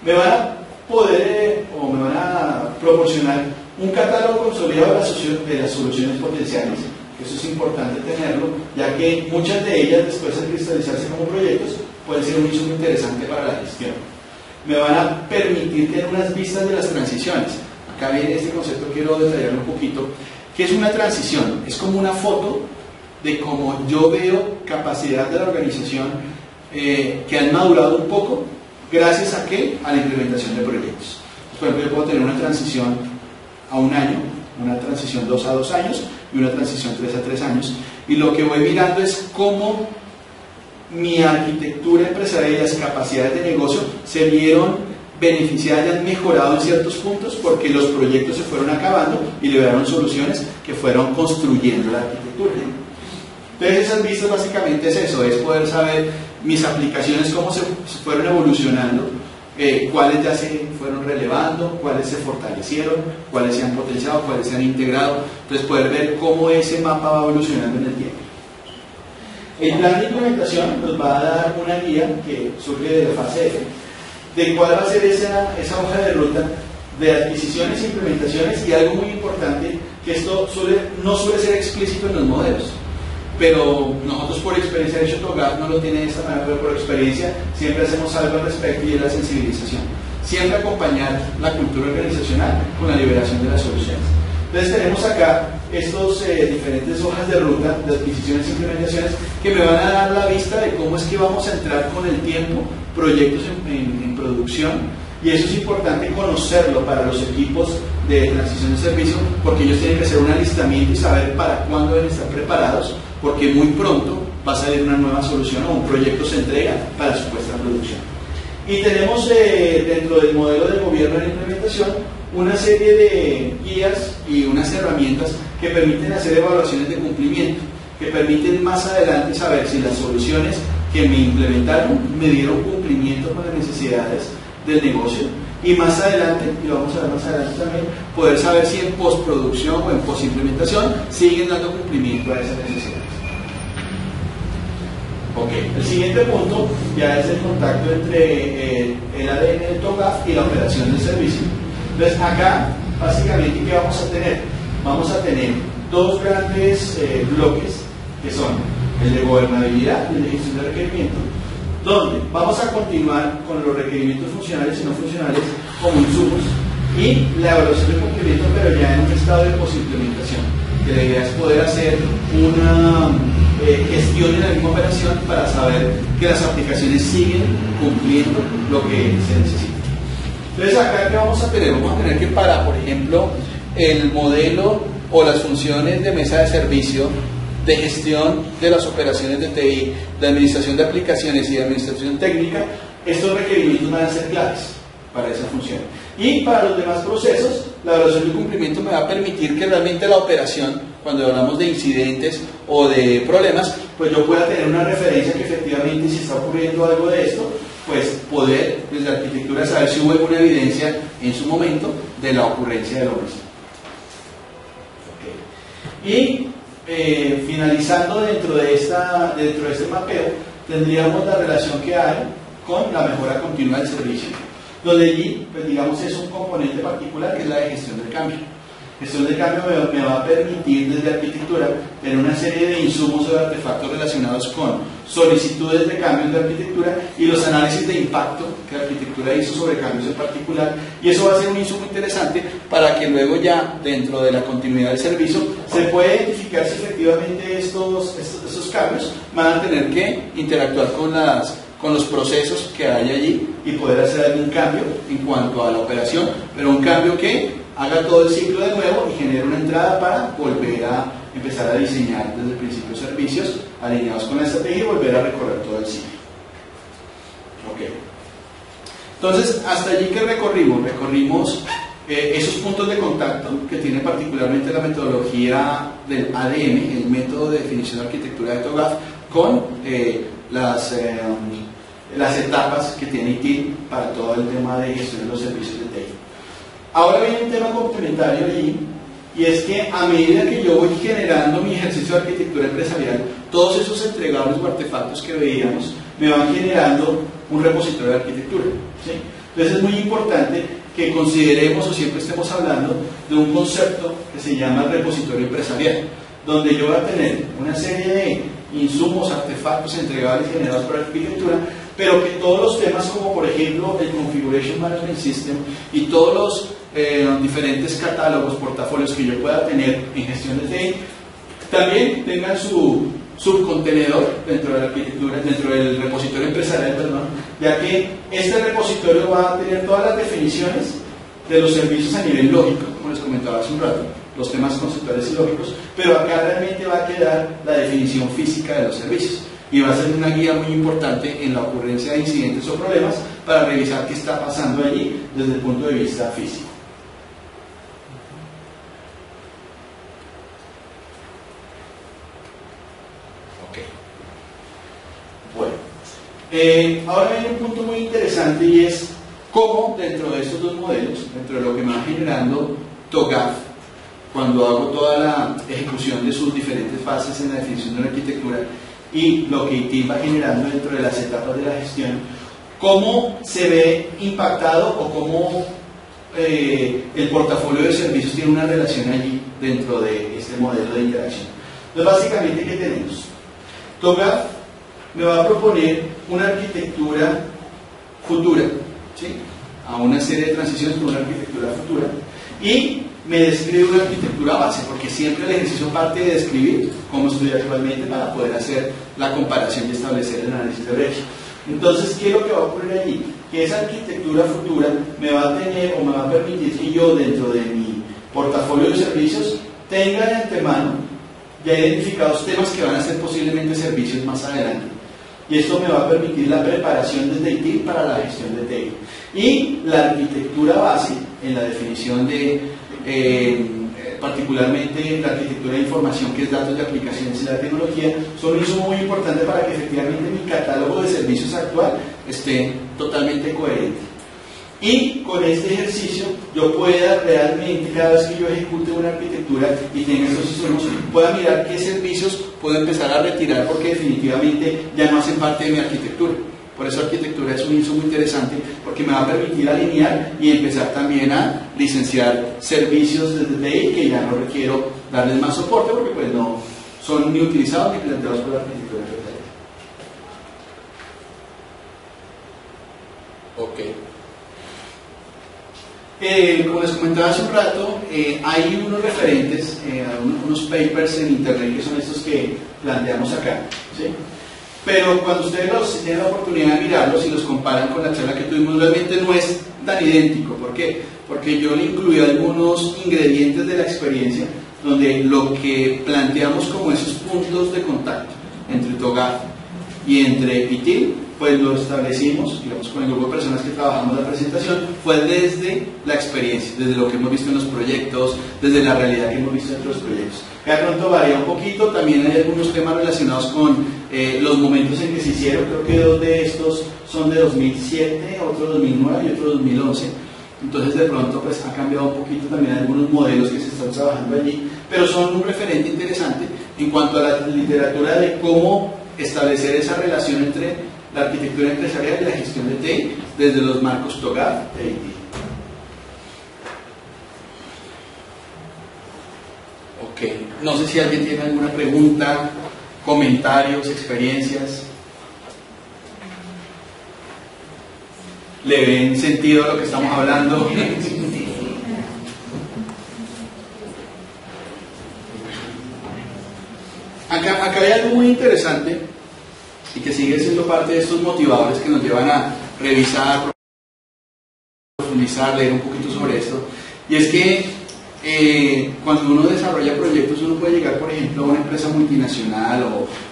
Me van a poder o me van a proporcionar un catálogo consolidado de las soluciones potenciales. Eso es importante tenerlo, ya que muchas de ellas, después de cristalizarse como proyectos, pueden ser un insumo interesante para la gestión. Me van a permitir tener unas vistas de las transiciones. Acá viene este concepto, quiero detallarlo un poquito. ¿Qué es una transición? Es como una foto de cómo yo veo capacidad de la organización que han madurado un poco. ¿Gracias a qué? A la implementación de proyectos. Por ejemplo, yo puedo tener una transición a un año, una transición 2 a 2 años y una transición 3 a 3 años. Y lo que voy mirando es cómo mi arquitectura empresarial y las capacidades de negocio se vieron beneficiadas y han mejorado en ciertos puntos porque los proyectos se fueron acabando y liberaron soluciones que fueron construyendo la arquitectura. Entonces esas vistas básicamente es eso, es poder saber mis aplicaciones cómo se fueron evolucionando, cuáles ya se fueron relevando, cuáles se fortalecieron, cuáles se han potenciado, cuáles se han integrado. Entonces poder ver cómo ese mapa va evolucionando en el tiempo. El plan de implementación nos va a dar una guía que surge de la fase F, de cuál va a ser esa hoja de ruta de adquisiciones e implementaciones, y algo muy importante, que esto no suele ser explícito en los modelos, pero nosotros por experiencia, de hecho TOGAF no lo tiene de esta manera, pero por experiencia siempre hacemos algo al respecto, y es la sensibilización. Siempre acompañar la cultura organizacional con la liberación de las soluciones. Entonces tenemos acá estos diferentes hojas de ruta de adquisiciones e implementaciones que me van a dar la vista de cómo es que vamos a entrar con el tiempo proyectos en producción, y eso es importante conocerlo para los equipos de transición de servicio, porque ellos tienen que hacer un alistamiento y saber para cuándo deben estar preparados, porque muy pronto va a salir una nueva solución o un proyecto se entrega para su puesta en producción. Y tenemos dentro del modelo de gobierno de implementación una serie de guías y unas herramientas que permiten hacer evaluaciones de cumplimiento, que permiten más adelante saber si las soluciones que me implementaron me dieron cumplimiento con las necesidades del negocio, y más adelante, y lo vamos a ver más adelante también, poder saber si en postproducción o en postimplementación siguen dando cumplimiento a esas necesidades. Ok, el siguiente punto ya es el contacto entre el ADN del TOGAF y la operación del servicio. Entonces acá, básicamente, ¿qué vamos a tener? Vamos a tener dos grandes bloques, que son el de gobernabilidad y el de gestión de requerimiento, donde vamos a continuar con los requerimientos funcionales y no funcionales como insumos, y la evaluación de cumplimiento, pero ya en un estado de posimplementación, que la idea es poder hacer una gestión en la misma operación para saber que las aplicaciones siguen cumpliendo lo que se necesita. Entonces acá, ¿qué vamos a tener? Vamos a tener que para, por ejemplo, el modelo o las funciones de mesa de servicio, de gestión de las operaciones de TI, de administración de aplicaciones y de administración técnica, estos requerimientos van a ser claves para esa función. Y para los demás procesos, la evaluación de cumplimiento me va a permitir que realmente la operación, cuando hablamos de incidentes o de problemas, pues yo pueda tener una referencia que efectivamente, si está ocurriendo algo de esto, pues poder desde la arquitectura saber si hubo alguna evidencia en su momento de la ocurrencia de lo mismo. Okay. Y finalizando dentro de este mapeo, tendríamos la relación que hay con la mejora continua del servicio, donde allí, pues digamos, es un componente particular que es la de gestión del cambio. Gestión del cambio me va a permitir desde arquitectura tener una serie de insumos o de artefactos relacionados con solicitudes de cambios de arquitectura y los análisis de impacto que la arquitectura hizo sobre cambios en particular, y eso va a ser un insumo interesante para que luego ya dentro de la continuidad del servicio se pueda identificar si efectivamente estos cambios van a tener que interactuar con los procesos que hay allí y poder hacer algún cambio en cuanto a la operación, pero un cambio que haga todo el ciclo de nuevo y genere una entrada para volver a empezar a diseñar desde el principio servicios alineados con la estrategia y volver a recorrer todo el ciclo. Ok. Entonces, hasta allí que recorrimos esos puntos de contacto que tiene particularmente la metodología del ADM, el método de definición de arquitectura de TOGAF, con las etapas que tiene ITIL para todo el tema de gestión de los servicios de TI. Ahora viene un tema complementario allí, y es que a medida que yo voy generando mi ejercicio de arquitectura empresarial, todos esos entregables o artefactos que veíamos me van generando un repositorio de arquitectura, ¿sí? Entonces es muy importante que consideremos o siempre estemos hablando de un concepto que se llama repositorio empresarial, donde yo voy a tener una serie de insumos, artefactos entregables generados por arquitectura, pero que todos los temas como por ejemplo el Configuration Management System y todos los diferentes catálogos, portafolios que yo pueda tener en gestión de TI, también tengan su subcontenedor dentro de la arquitectura, dentro del repositorio empresarial, perdón, ya que este repositorio va a tener todas las definiciones de los servicios a nivel lógico, como les comentaba hace un rato, los temas conceptuales y lógicos, pero acá realmente va a quedar la definición física de los servicios y va a ser una guía muy importante en la ocurrencia de incidentes o problemas para revisar qué está pasando allí desde el punto de vista físico. Ahora viene un punto muy interesante y es cómo dentro de estos dos modelos, dentro de lo que me va generando TOGAF, cuando hago toda la ejecución de sus diferentes fases en la definición de una arquitectura y lo que ITIL va generando dentro de las etapas de la gestión, cómo se ve impactado o cómo el portafolio de servicios tiene una relación allí dentro de este modelo de interacción. Entonces básicamente, ¿qué tenemos? TOGAF me va a proponer una arquitectura futura, ¿sí? A una serie de transiciones con una arquitectura futura, y me describe una arquitectura base, porque siempre el ejercicio parte de describir cómo estoy actualmente para poder hacer la comparación y establecer el análisis de brecha. Entonces, ¿qué es lo que va a ocurrir allí? Que esa arquitectura futura me va a tener o me va a permitir que yo dentro de mi portafolio de servicios tenga de antemano ya identificados temas que van a ser posiblemente servicios más adelante. Y esto me va a permitir la preparación desde ITIL para la gestión de TI. Y la arquitectura base, en la definición de, particularmente la arquitectura de información, que es datos de aplicaciones y la tecnología, son un insumo muy importante para que efectivamente mi catálogo de servicios actual esté totalmente coherente. Y con este ejercicio yo pueda realmente, cada vez que yo ejecute una arquitectura y tenga estos insumos, pueda mirar qué servicios puedo empezar a retirar porque definitivamente ya no hacen parte de mi arquitectura. Por eso arquitectura es un insumo interesante, porque me va a permitir alinear y empezar también a licenciar servicios desde TI que ya no requiero darles más soporte porque pues no son ni utilizados ni planteados por la arquitectura empresarial. Ok. Como les comentaba hace un rato, hay unos referentes, unos papers en internet que son estos que planteamos acá, ¿sí? Pero cuando ustedes tienen la oportunidad de mirarlos y los comparan con la charla que tuvimos, realmente no es tan idéntico. ¿Por qué? Porque yo le incluí algunos ingredientes de la experiencia donde lo que planteamos como esos puntos de contacto entre TOGAF y entre ITIL, pues lo establecimos, digamos, con el grupo de personas que trabajamos la presentación, fue desde la experiencia, desde lo que hemos visto en los proyectos, desde la realidad que hemos visto en otros proyectos. Que de pronto varía un poquito, también hay algunos temas relacionados con los momentos en que se hicieron, creo que dos de estos son de 2007, otro 2009 y otro 2011. Entonces de pronto pues ha cambiado un poquito también algunos modelos que se están trabajando allí, pero son un referente interesante en cuanto a la literatura de cómo establecer esa relación entre la arquitectura empresarial y la gestión de TI desde los marcos TOGAF e ITIL. Ok, no sé si alguien tiene alguna pregunta, comentarios, experiencias. ¿Le ven sentido a lo que estamos hablando? Acá hay algo muy interesante y que sigue siendo parte de estos motivadores que nos llevan a revisar, profundizar, leer un poquito sobre esto. Y es que cuando uno desarrolla proyectos, uno puede llegar, por ejemplo, a una empresa multinacional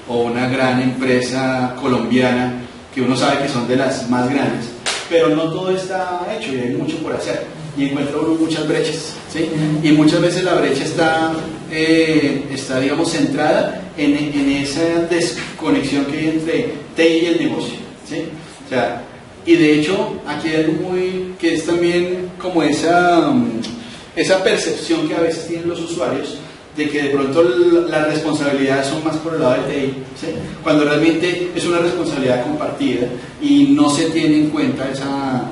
o una gran empresa colombiana, que uno sabe que son de las más grandes, pero no todo está hecho y hay mucho por hacer. y encuentra uno muchas brechas, ¿sí? Y muchas veces la brecha está digamos, centrada en esa desconexión que hay entre TI y el negocio, ¿sí? O sea, y de hecho, aquí hay algo que es también como esa percepción que a veces tienen los usuarios de que de pronto las responsabilidades son más por el lado del TI, ¿sí? Cuando realmente es una responsabilidad compartida y no se tiene en cuenta esa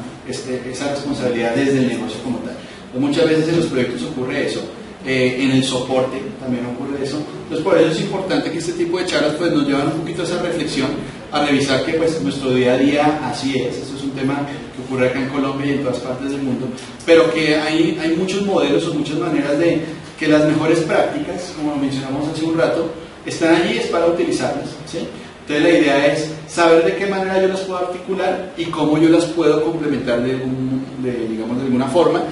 responsabilidad desde el negocio como tal. Entonces, muchas veces en los proyectos ocurre eso, en el soporte también ocurre eso. Entonces, por eso es importante que este tipo de charlas pues, nos llevan un poquito a esa reflexión, a revisar que pues, nuestro día a día así es. Eso es un tema que ocurre acá en Colombia y en todas partes del mundo, pero que hay muchos modelos o muchas maneras de que las mejores prácticas, como mencionamos hace un rato, están allí, es para utilizarlas, ¿sí? Entonces la idea es saber de qué manera yo las puedo articular y cómo yo las puedo complementar digamos, de alguna forma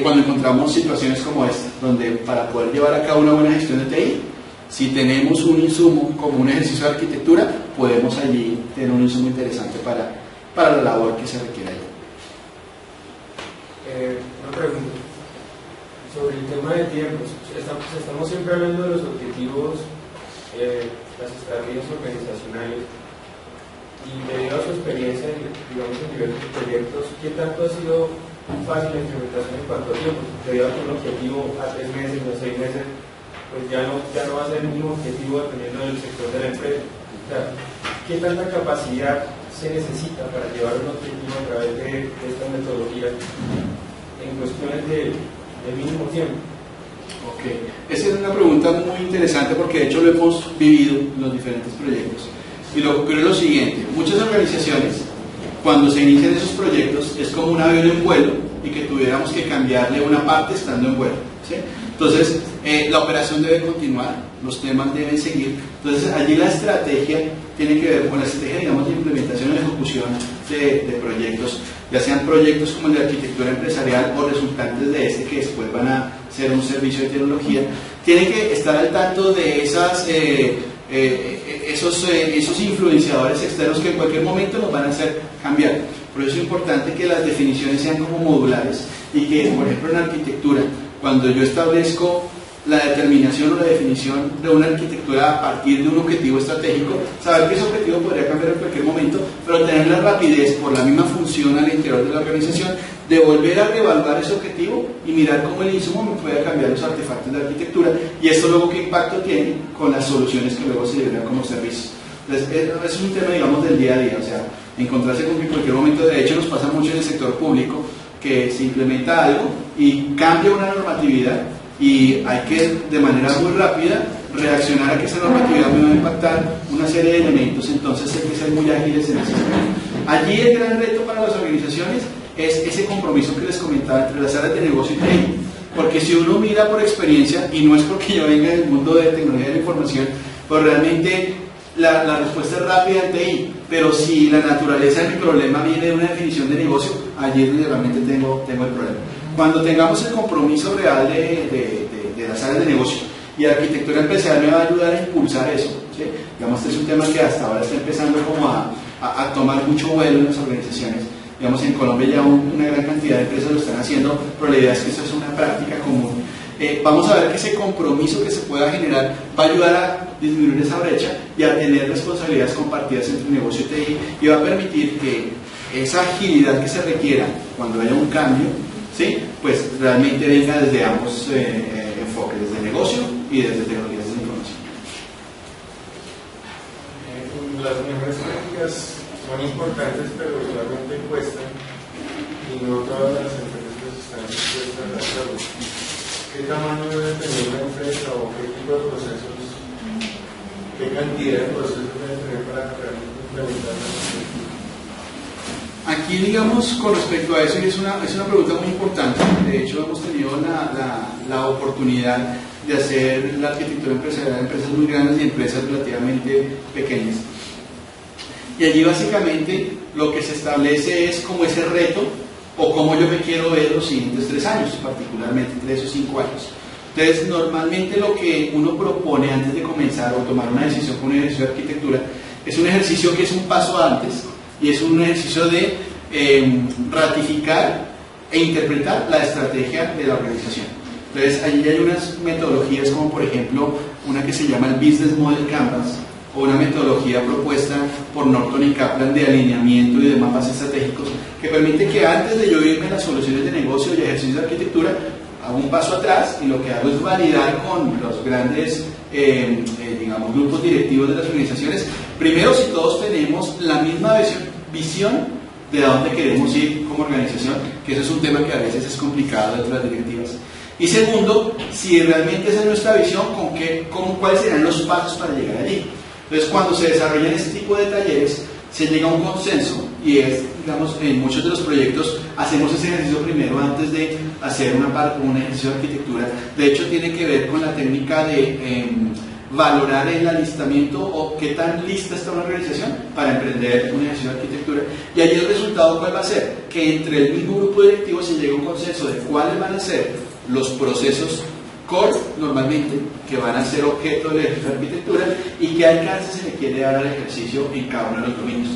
cuando encontramos situaciones como esta, donde para poder llevar a cabo una buena gestión de TI, si tenemos un insumo como un ejercicio de arquitectura, podemos allí tener un insumo interesante para la labor que se requiere allí. Una pregunta sobre el tema de tiempos. Estamos siempre hablando de los objetivos, las estrategias organizacionales, y debido a su experiencia, digamos, en diversos proyectos, ¿qué tanto ha sido fácil la implementación en cuanto a tiempo? Debido a que un objetivo a 3 meses o 6 meses, pues ya no va a ser el mismo objetivo dependiendo del sector de la empresa. O sea, ¿qué tanta capacidad se necesita para llevar un objetivo a través de estas metodologías en cuestiones de mínimo tiempo? Ok, esa es una pregunta muy interesante porque de hecho lo hemos vivido en los diferentes proyectos. Y lo que ocurre es lo siguiente: muchas organizaciones, cuando se inician esos proyectos, es como un avión en vuelo y que tuviéramos que cambiarle una parte estando en vuelo, ¿sí? Entonces, la operación debe continuar, los temas deben seguir. Entonces, allí la estrategia tiene que ver con la estrategia, digamos, de implementación y ejecución de proyectos, ya sean proyectos como el de arquitectura empresarial o resultantes de este que después van a ser un servicio de tecnología. Tiene que estar al tanto de esos influenciadores externos que en cualquier momento nos van a hacer cambiar. Por eso es importante que las definiciones sean como modulares y que, por ejemplo, en arquitectura, cuando yo establezco la determinación o la definición de una arquitectura a partir de un objetivo estratégico, saber que ese objetivo podría cambiar en cualquier momento, pero tener la rapidez por la misma función al interior de la organización de volver a reevaluar ese objetivo y mirar cómo el insumo me puede cambiar los artefactos de arquitectura, y esto luego qué impacto tiene con las soluciones que luego se liberan como servicios. Entonces, es un tema, digamos, del día a día, o sea, encontrarse con que en cualquier momento, de hecho nos pasa mucho en el sector público, que se implementa algo y cambia una normatividad y hay que de manera muy rápida reaccionar a que esa normatividad me va a impactar una serie de elementos. Entonces hay que ser muy ágiles en ese aspecto. Allí el gran reto para las organizaciones es ese compromiso que les comentaba entre las áreas de negocio y TI, porque si uno mira por experiencia, y no es porque yo venga del mundo de tecnología de la información, pues realmente la respuesta es rápida en TI, pero si la naturaleza de mi problema viene de una definición de negocio, allí es donde realmente tengo el problema. Cuando tengamos el compromiso real de las áreas de negocio, y la arquitectura empresarial me va a ayudar a impulsar eso, ¿sí? Digamos, este es un tema que hasta ahora está empezando como a tomar mucho vuelo en las organizaciones. Digamos, en Colombia ya una gran cantidad de empresas lo están haciendo, pero la idea es que eso es una práctica común. Vamos a ver que ese compromiso que se pueda generar va a ayudar a disminuir esa brecha y a tener responsabilidades compartidas entre negocio y TI, y va a permitir que esa agilidad que se requiera cuando haya un cambio, ¿sí? Pues realmente venga desde ambos enfoques, desde negocio y desde tecnologías de información. Las mejores prácticas son importantes, pero realmente cuestan, y no todas las empresas están dispuestas a hacerlo. ¿Qué tamaño debe tener una empresa o qué tipo de procesos, qué cantidad de procesos debe tener para realmente implementarlo? Aquí, digamos, con respecto a eso, y es una pregunta muy importante. De hecho, hemos tenido la oportunidad de hacer la arquitectura empresarial de empresas muy grandes y empresas relativamente pequeñas. Y allí básicamente lo que se establece es como ese reto o cómo yo me quiero ver los siguientes 3 años, particularmente 3 o 5 años. Entonces, normalmente lo que uno propone antes de comenzar o tomar una decisión con un ejercicio de arquitectura es un ejercicio que es un paso antes, y es un ejercicio de ratificar e interpretar la estrategia de la organización. Entonces, allí hay unas metodologías como, por ejemplo, una que se llama el Business Model Canvas, o una metodología propuesta por Norton y Kaplan de alineamiento y de mapas estratégicos, que permite que antes de yo irme a las soluciones de negocio y ejercicios de arquitectura, hago un paso atrás y lo que hago es validar con los grandes digamos, grupos directivos de las organizaciones, primero si todos tenemos la misma visión de a dónde queremos ir como organización, que eso es un tema que a veces es complicado dentro de las directivas. Y segundo, si realmente esa es nuestra visión, ¿cuáles serán los pasos para llegar allí? Entonces, cuando se desarrollan este tipo de talleres, se llega a un consenso, y es, digamos, en muchos de los proyectos hacemos ese ejercicio primero antes de hacer un ejercicio de arquitectura. De hecho, tiene que ver con la técnica de valorar el alistamiento o qué tan lista está una organización para emprender un ejercicio de arquitectura. Y allí el resultado, ¿cuál va a ser? Que entre el mismo grupo directivo se llega a un consenso de cuáles van a ser los procesos core, normalmente, que van a ser objeto del ejercicio de arquitectura y qué alcance se le quiere dar al ejercicio en cada uno de los dominios.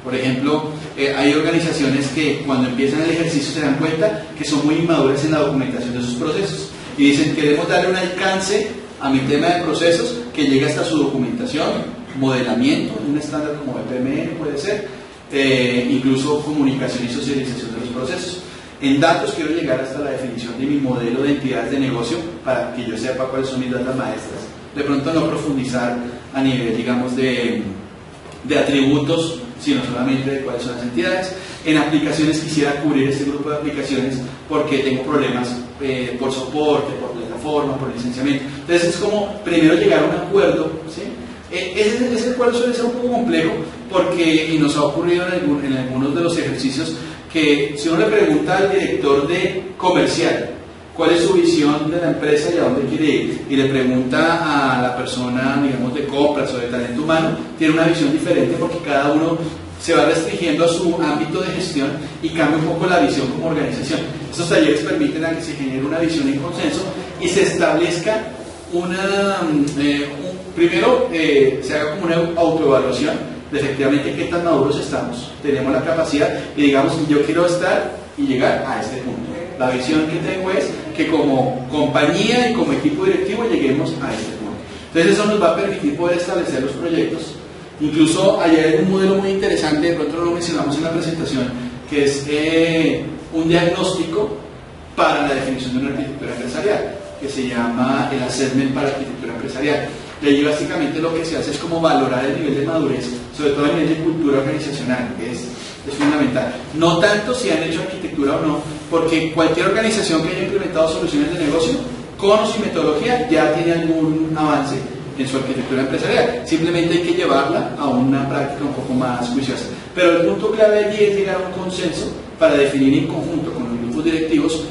Por ejemplo, hay organizaciones que cuando empiezan el ejercicio se dan cuenta que son muy inmaduras en la documentación de sus procesos y dicen, queremos darle un alcance a mi tema de procesos que llegue hasta su documentación, modelamiento, un estándar como EPMN puede ser, incluso comunicación y socialización de los procesos. En datos quiero llegar hasta la definición de mi modelo de entidades de negocio para que yo sepa cuáles son mis datas maestras. De pronto no profundizar a nivel, digamos, de atributos, sino solamente de cuáles son las entidades. En aplicaciones quisiera cubrir este grupo de aplicaciones porque tengo problemas por soporte, por plataforma, por licenciamiento. Entonces es como primero llegar a un acuerdo, ¿sí? Ese acuerdo suele ser un poco complejo porque, y nos ha ocurrido en algunos de los ejercicios, que si uno le pregunta al director de comercial cuál es su visión de la empresa y a dónde quiere ir, y le pregunta a la persona, digamos, de compras o de talento humano, tiene una visión diferente porque cada uno se va restringiendo a su ámbito de gestión y cambia un poco la visión como organización. Estos talleres permiten a que se genere una visión en consenso y se establezca primero se haga como una autoevaluación de efectivamente qué tan maduros estamos, tenemos la capacidad y digamos, yo quiero estar y llegar a este punto. La visión que tengo es que como compañía y como equipo directivo lleguemos a este punto. Entonces eso nos va a permitir poder establecer los proyectos. Incluso allá hay un modelo muy interesante, de pronto lo mencionamos en la presentación, que es un diagnóstico para la definición de una arquitectura empresarial, que se llama el Assessment para Arquitectura Empresarial. Y allí básicamente lo que se hace es como valorar el nivel de madurez, sobre todo a nivel de cultura organizacional, que es fundamental. No tanto si han hecho arquitectura o no, porque cualquier organización que haya implementado soluciones de negocio, con o sin metodología, ya tiene algún avance en su arquitectura empresarial. Simplemente hay que llevarla a una práctica un poco más juiciosa. Pero el punto clave allí es llegar a un consenso para definir en conjunto con los grupos directivos,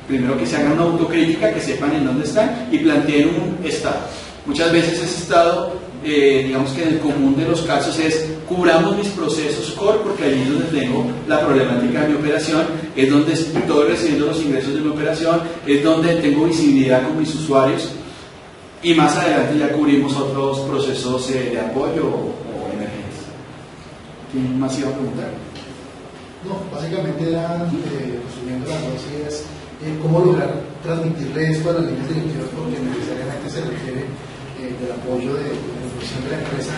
primero que se hagan una autocrítica, que sepan en dónde están y planteen un estado. Muchas veces ese estado, digamos que en el común de los casos es cubramos mis procesos core porque allí es donde tengo la problemática de mi operación, es donde estoy recibiendo los ingresos de mi operación, es donde tengo visibilidad con mis usuarios y más adelante ya cubrimos otros procesos de apoyo o emergencia. ¿Quién más iba a preguntar? No, básicamente era resumiendo las dos ideas, cómo lograr transmitirle esto a las líneas directivas porque necesariamente se requiere del apoyo de la función de la empresa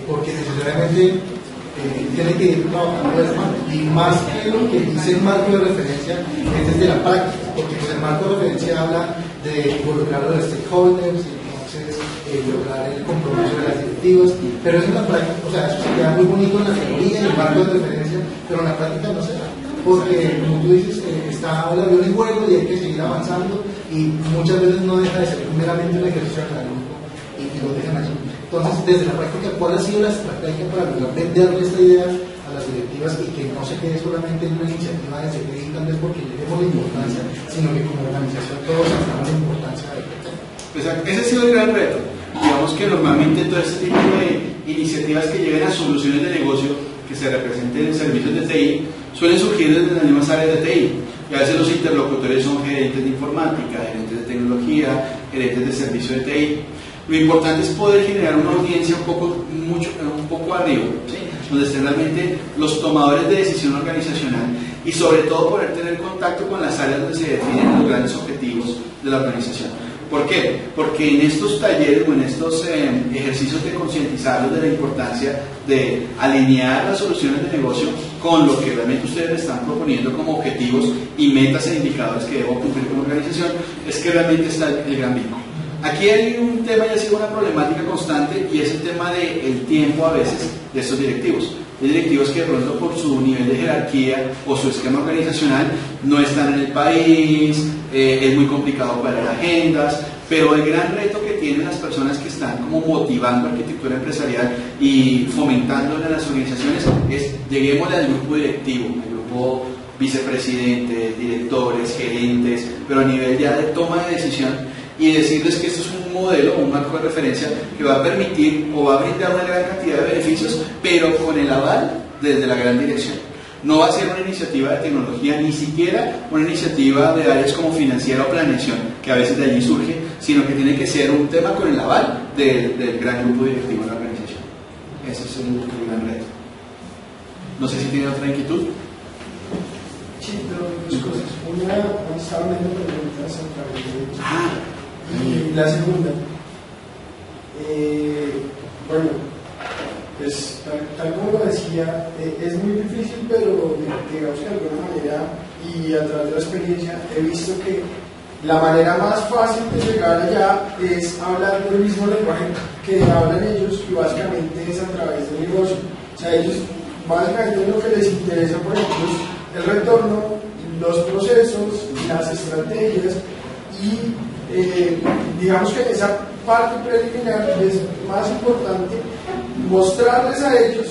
porque necesariamente tiene que ir trabajando de la mano y más que lo que dice el marco de referencia es desde la práctica porque pues, el marco de referencia habla de involucrar a los stakeholders y entonces lograr el compromiso de las directivas pero eso en la práctica, o sea, eso se queda muy bonito en la teoría y el marco de referencia pero en la práctica no se da porque como tú dices está el avión en juego y hay que seguir avanzando y muchas veces no deja de ser meramente un ejercicio académico y lo dejan allí. Entonces, desde la práctica, ¿cuál ha sido la estrategia para lograr venderle esta idea a las directivas y que no se quede solamente en una iniciativa de seguir tal vez porque le demos la importancia, sino que como organización todos sabemos la importancia del tema? Pues ese ha sido el gran reto. Digamos que normalmente todo este tipo de iniciativas que lleguen a soluciones de negocio que se representen en servicios de TI suelen surgir desde las mismas áreas de TI. Y a veces los interlocutores son gerentes de informática, gerentes de tecnología, gerentes de servicio de TI. Lo importante es poder generar una audiencia un poco arriba, ¿sí? Donde estén realmente los tomadores de decisión organizacional y sobre todo poder tener contacto con las áreas donde se definen los grandes objetivos de la organización. ¿Por qué? Porque en estos talleres o en estos ejercicios de concientizarlos de la importancia de alinear las soluciones de negocio con lo que realmente ustedes me están proponiendo como objetivos y metas e indicadores que debo cumplir como organización, es que realmente está el gran vínculo. Aquí hay un tema y ha sido una problemática constante y es el tema del tiempo a veces de estos directivos. Hay directivos que de pronto por su nivel de jerarquía o su esquema organizacional no están en el país, es muy complicado para las agendas, pero el gran reto que tienen las personas que están como motivando arquitectura empresarial y fomentándola en las organizaciones es lleguémosle al grupo directivo, al grupo vicepresidentes, directores, gerentes, pero a nivel ya de toma de decisión y decirles que esto es un modelo, un marco de referencia que va a permitir o va a brindar una gran cantidad de beneficios, pero con el aval desde la gran dirección. No va a ser una iniciativa de tecnología, ni siquiera una iniciativa de áreas como financiera o planeación, que a veces de allí surge, sino que tiene que ser un tema con el aval del gran grupo directivo de la organización. Ese es el gran reto. No sé si tiene otra inquietud. Sí, dos cosas. Una, estaba viendo preguntas a través de... Y la segunda, bueno, pues tal como lo decía, es muy difícil, pero digamos que de alguna manera y a través de la experiencia he visto que la manera más fácil de llegar allá es hablar del mismo lenguaje que hablan ellos y básicamente es a través del negocio. O sea, ellos básicamente lo que les interesa, por ejemplo, es el retorno, los procesos, las estrategias y digamos que en esa parte preliminar es más importante mostrarles a ellos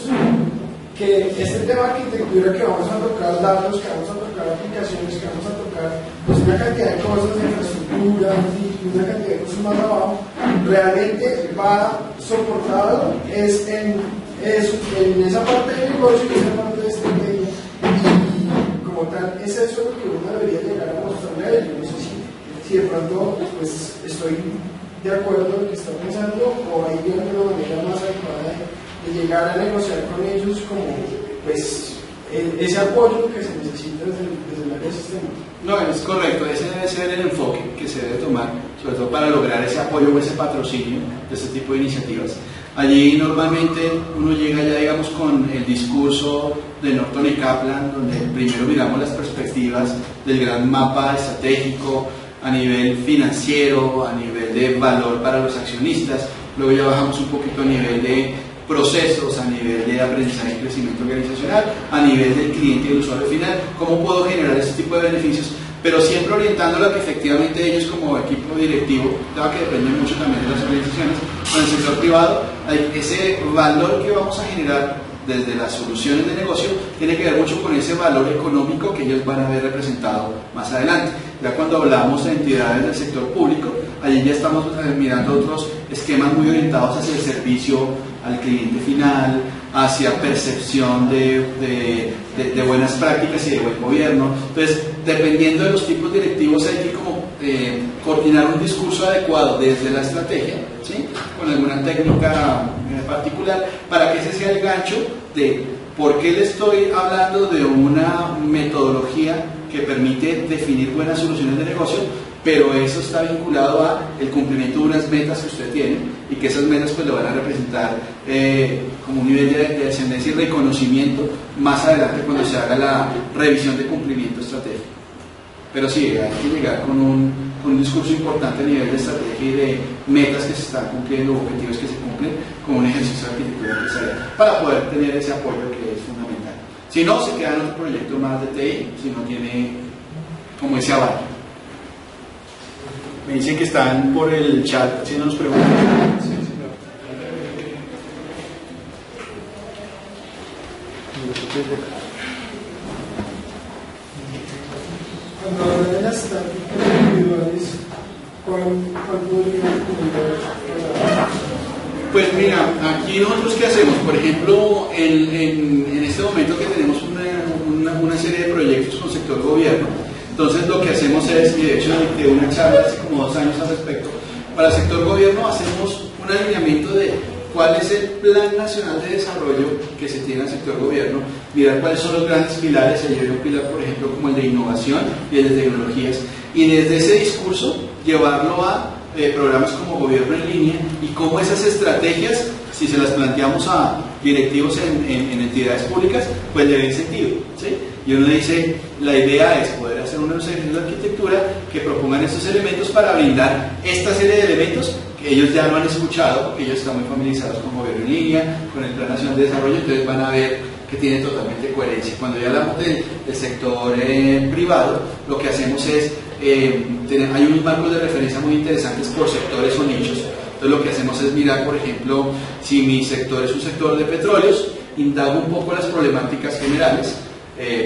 que este tema de arquitectura que vamos a tocar, datos, que vamos a tocar aplicaciones, que vamos a tocar pues una cantidad de cosas de infraestructura y una cantidad de cosas más abajo, realmente va soportado es en esa parte de negocio y en esa parte de estrategia y como tal es eso lo que uno debería llegar a mostrarle a ellos. No sé si de pronto pues estoy de acuerdo en lo que está pensando o hay de alguna manera más adecuada de llegar a negociar con ellos como pues ese apoyo que se necesita desde el área de sistemas. No, es correcto, ese debe ser el enfoque que se debe tomar, sobre todo para lograr ese apoyo o ese patrocinio de este tipo de iniciativas. Allí normalmente uno llega ya, digamos, con el discurso de Norton y Kaplan, donde primero miramos las perspectivas del gran mapa estratégico, a nivel financiero, a nivel de valor para los accionistas, luego ya bajamos un poquito a nivel de procesos, a nivel de aprendizaje y crecimiento organizacional, a nivel del cliente y del usuario final, cómo puedo generar este tipo de beneficios, pero siempre orientándolo a que efectivamente ellos como equipo directivo, dado que depende mucho también de las organizaciones, con el sector privado, ese valor que vamos a generar desde las soluciones de negocio tiene que ver mucho con ese valor económico que ellos van a ver representado más adelante. Ya cuando hablamos de entidades del sector público, allí ya estamos mirando otros esquemas muy orientados hacia el servicio al cliente final, hacia percepción de buenas prácticas y de buen gobierno. Entonces, dependiendo de los tipos directivos, hay que como coordinar un discurso adecuado desde la estrategia, ¿sí? Con alguna técnica particular, para que ese sea el gancho de por qué le estoy hablando de una metodología que permite definir buenas soluciones de negocio, pero eso está vinculado a el cumplimiento de unas metas que usted tiene y que esas metas pues le van a representar como un nivel de ascendencia y reconocimiento más adelante cuando se haga la revisión de cumplimiento estratégico. Pero sí, hay que llegar con un discurso importante a nivel de estrategia y de metas que se están cumpliendo, objetivos que se cumplen, con un ejercicio de arquitectura empresarial, para poder tener ese apoyo que es fundamental. Si no, se queda en otro proyecto más de TI, si no tiene como ese aval. Me dicen que están por el chat haciéndonos preguntas. Sí, sí, Cuando hablan de las tácticas individuales, ¿cuál podría recomendar? Pues mira, aquí nosotros qué hacemos, por ejemplo, en este momento que tenemos una serie de proyectos con sector gobierno, entonces lo que hacemos es, y de hecho dicté una charla hace como 2 años al respecto, Para el sector gobierno hacemos un alineamiento de cuál es el plan nacional de desarrollo que se tiene en el sector gobierno, mirar cuáles son los grandes pilares. Allí hay un pilar, por ejemplo, como el de innovación y el de tecnologías, y desde ese discurso llevarlo a programas como gobierno en línea, y cómo esas estrategias, si se las planteamos a directivos en entidades públicas, pues le den sentido, ¿sí? Y uno dice, la idea es poder hacer unos ejercicios de arquitectura que propongan estos elementos para brindar esta serie de elementos que ellos ya no han escuchado, porque ellos están muy familiarizados con gobierno en línea, con el Plan Nacional de Desarrollo, entonces van a ver que tiene totalmente coherencia. Cuando ya hablamos del sector privado, lo que hacemos es, hay unos marcos de referencia muy interesantes por sectores o nichos. Entonces lo que hacemos es mirar, por ejemplo, si mi sector es un sector de petróleos, indago un poco las problemáticas generales,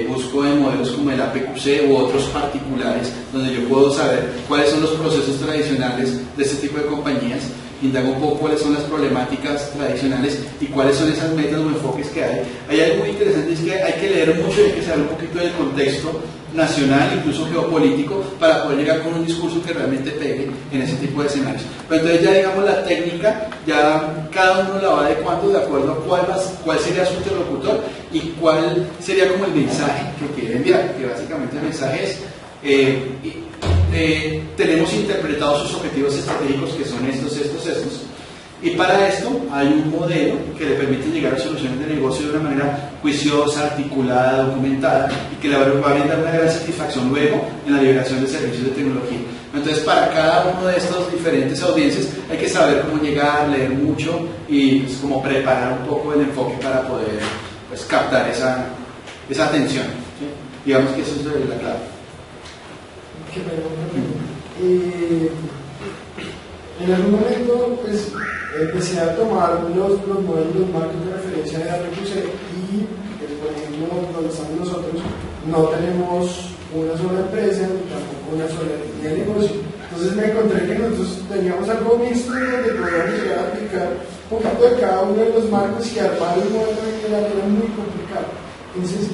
busco en modelos como el APQC u otros particulares, donde yo puedo saber cuáles son los procesos tradicionales de este tipo de compañías, indago un poco cuáles son las problemáticas tradicionales y cuáles son esas metas o enfoques que hay. Hay algo muy interesante, es que hay que leer mucho y hay que saber un poquito del contexto nacional, incluso geopolítico, para poder llegar con un discurso que realmente pegue en ese tipo de escenarios. Pero entonces ya digamos la técnica, ya cada uno la va adecuando de acuerdo a cuál sería su interlocutor y cuál sería como el mensaje que quiere enviar, que básicamente el mensaje es tenemos interpretados sus objetivos estratégicos, que son estos, y para esto hay un modelo que le permite llegar a soluciones de negocio de una manera juiciosa, articulada, documentada, y que le va a brindar una gran satisfacción luego en la liberación de servicios de tecnología. Entonces, para cada uno de estos diferentes audiencias hay que saber cómo llegar, leer mucho y pues, como preparar un poco el enfoque para poder pues, captar esa atención, ¿sí? Digamos que eso es la clave. En algún momento pues, empecé a tomar los modelos, los marcos de referencia de APQC y, por ejemplo, donde estamos nosotros, no tenemos una sola empresa, tampoco una sola línea de negocio. Entonces me encontré que nosotros teníamos algo mixto donde podíamos llegar a aplicar un poquito de cada uno de los marcos y armar un modelo de la era muy complicado. Entonces,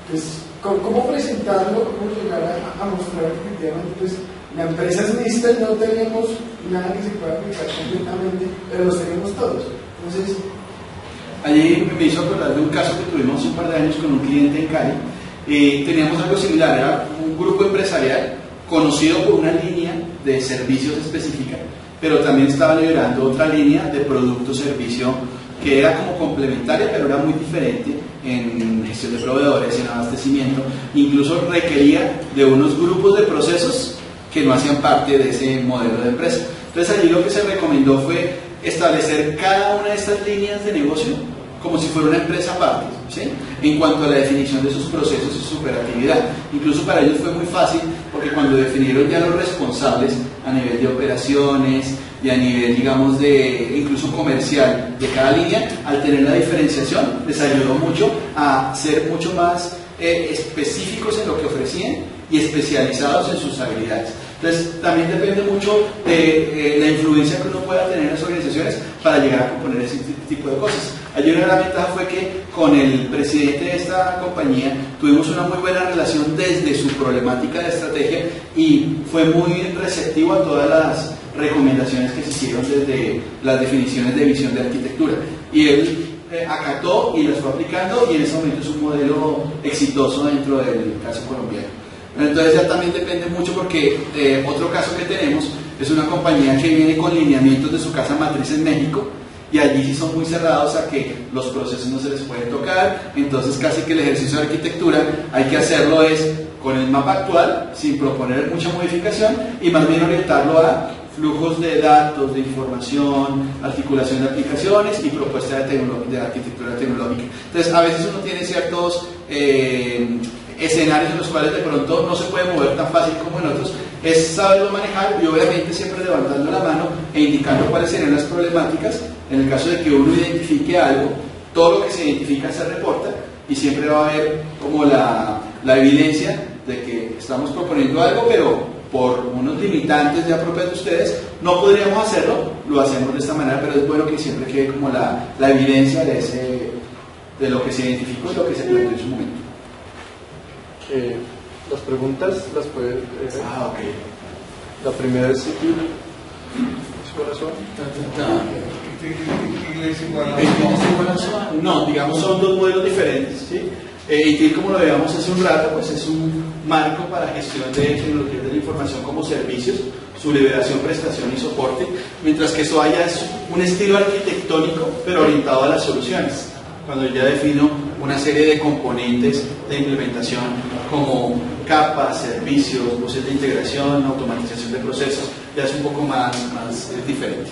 pues, ¿cómo presentarlo? ¿Cómo llegar a mostrar que efectivamente pues, la empresa es mixta y no tenemos nada que se pueda aplicar completamente, pero los tenemos todos? Entonces, allí me hizo acordar de un caso que tuvimos un par de años con un cliente en Cali. Teníamos algo similar, era un grupo empresarial conocido por una línea de servicios específica, pero también estaba liderando otra línea de producto-servicio que era como complementaria, pero era muy diferente en gestión de proveedores, en abastecimiento, incluso requería de unos grupos de procesos que no hacían parte de ese modelo de empresa. Entonces allí lo que se recomendó fue establecer cada una de estas líneas de negocio como si fuera una empresa aparte, ¿sí? En cuanto a la definición de sus procesos y su operatividad. Incluso para ellos fue muy fácil, porque cuando definieron ya los responsables a nivel de operaciones y a nivel, digamos, de incluso comercial de cada línea, al tener la diferenciación, les ayudó mucho a ser mucho más específicos en lo que ofrecían y especializados en sus habilidades. Entonces, también depende mucho de la influencia que uno pueda tener en las organizaciones para llegar a componer ese tipo de cosas. Allí una gran ventaja fue que con el presidente de esta compañía tuvimos una muy buena relación desde su problemática de estrategia y fue muy receptivo a todas las recomendaciones que se hicieron desde las definiciones de visión de arquitectura. Y él acató y las fue aplicando y en ese momento es un modelo exitoso dentro del caso colombiano. Entonces ya también depende mucho porque otro caso que tenemos es una compañía que viene con lineamientos de su casa matriz en México y allí sí son muy cerrados a que los procesos no se les pueden tocar, entonces casi que el ejercicio de arquitectura hay que hacerlo es con el mapa actual, sin proponer mucha modificación y más bien orientarlo a flujos de datos, de información, articulación de aplicaciones y propuesta de arquitectura tecnológica. Entonces a veces uno tiene ciertos escenarios en los cuales de pronto no se puede mover tan fácil como en otros, es saberlo manejar y obviamente siempre levantando la mano e indicando cuáles serían las problemáticas. En el caso de que uno identifique algo, todo lo que se identifica se reporta y siempre va a haber como la evidencia de que estamos proponiendo algo, pero por unos limitantes ya propios de ustedes no podríamos hacerlo, lo hacemos de esta manera, pero es bueno que siempre quede como la evidencia de lo que se identificó y lo que se planteó en su momento. Las preguntas las pueden... Ok. La primera es... No, digamos son dos modelos diferentes, ¿sí? ITIL, como lo veíamos hace un rato, pues es un marco para gestión de tecnologías de la información como servicios, su liberación, prestación y soporte, mientras que SOA ya es un estilo arquitectónico, pero orientado a las soluciones. Cuando ya defino una serie de componentes de implementación como capas, servicios, voces de integración, automatización de procesos, ya es un poco más diferente.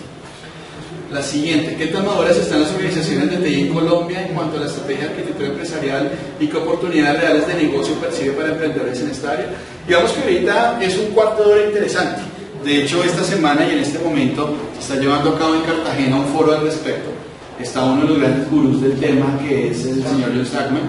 La siguiente, ¿qué tan maduras están las organizaciones de TI en Colombia en cuanto a la estrategia de arquitectura empresarial y qué oportunidades reales de negocio percibe para emprendedores en esta área? Digamos que ahorita es un cuarto de hora interesante. De hecho, esta semana y en este momento se está llevando a cabo en Cartagena un foro al respecto. Está uno de los grandes gurús del tema, que es el señor John Sackman.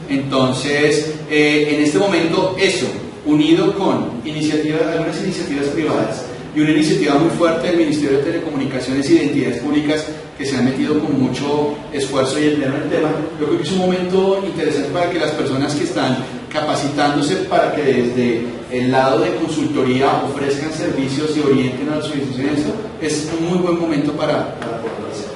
Entonces, en este momento, eso, unido con algunas iniciativas privadas y una iniciativa muy fuerte del Ministerio de Telecomunicaciones y de entidades públicas que se han metido con mucho esfuerzo y empeño en el tema, yo creo que es un momento interesante para que las personas que están capacitándose para que desde el lado de consultoría ofrezcan servicios y orienten a las organizaciones en eso, es un muy buen momento para poderlo hacer.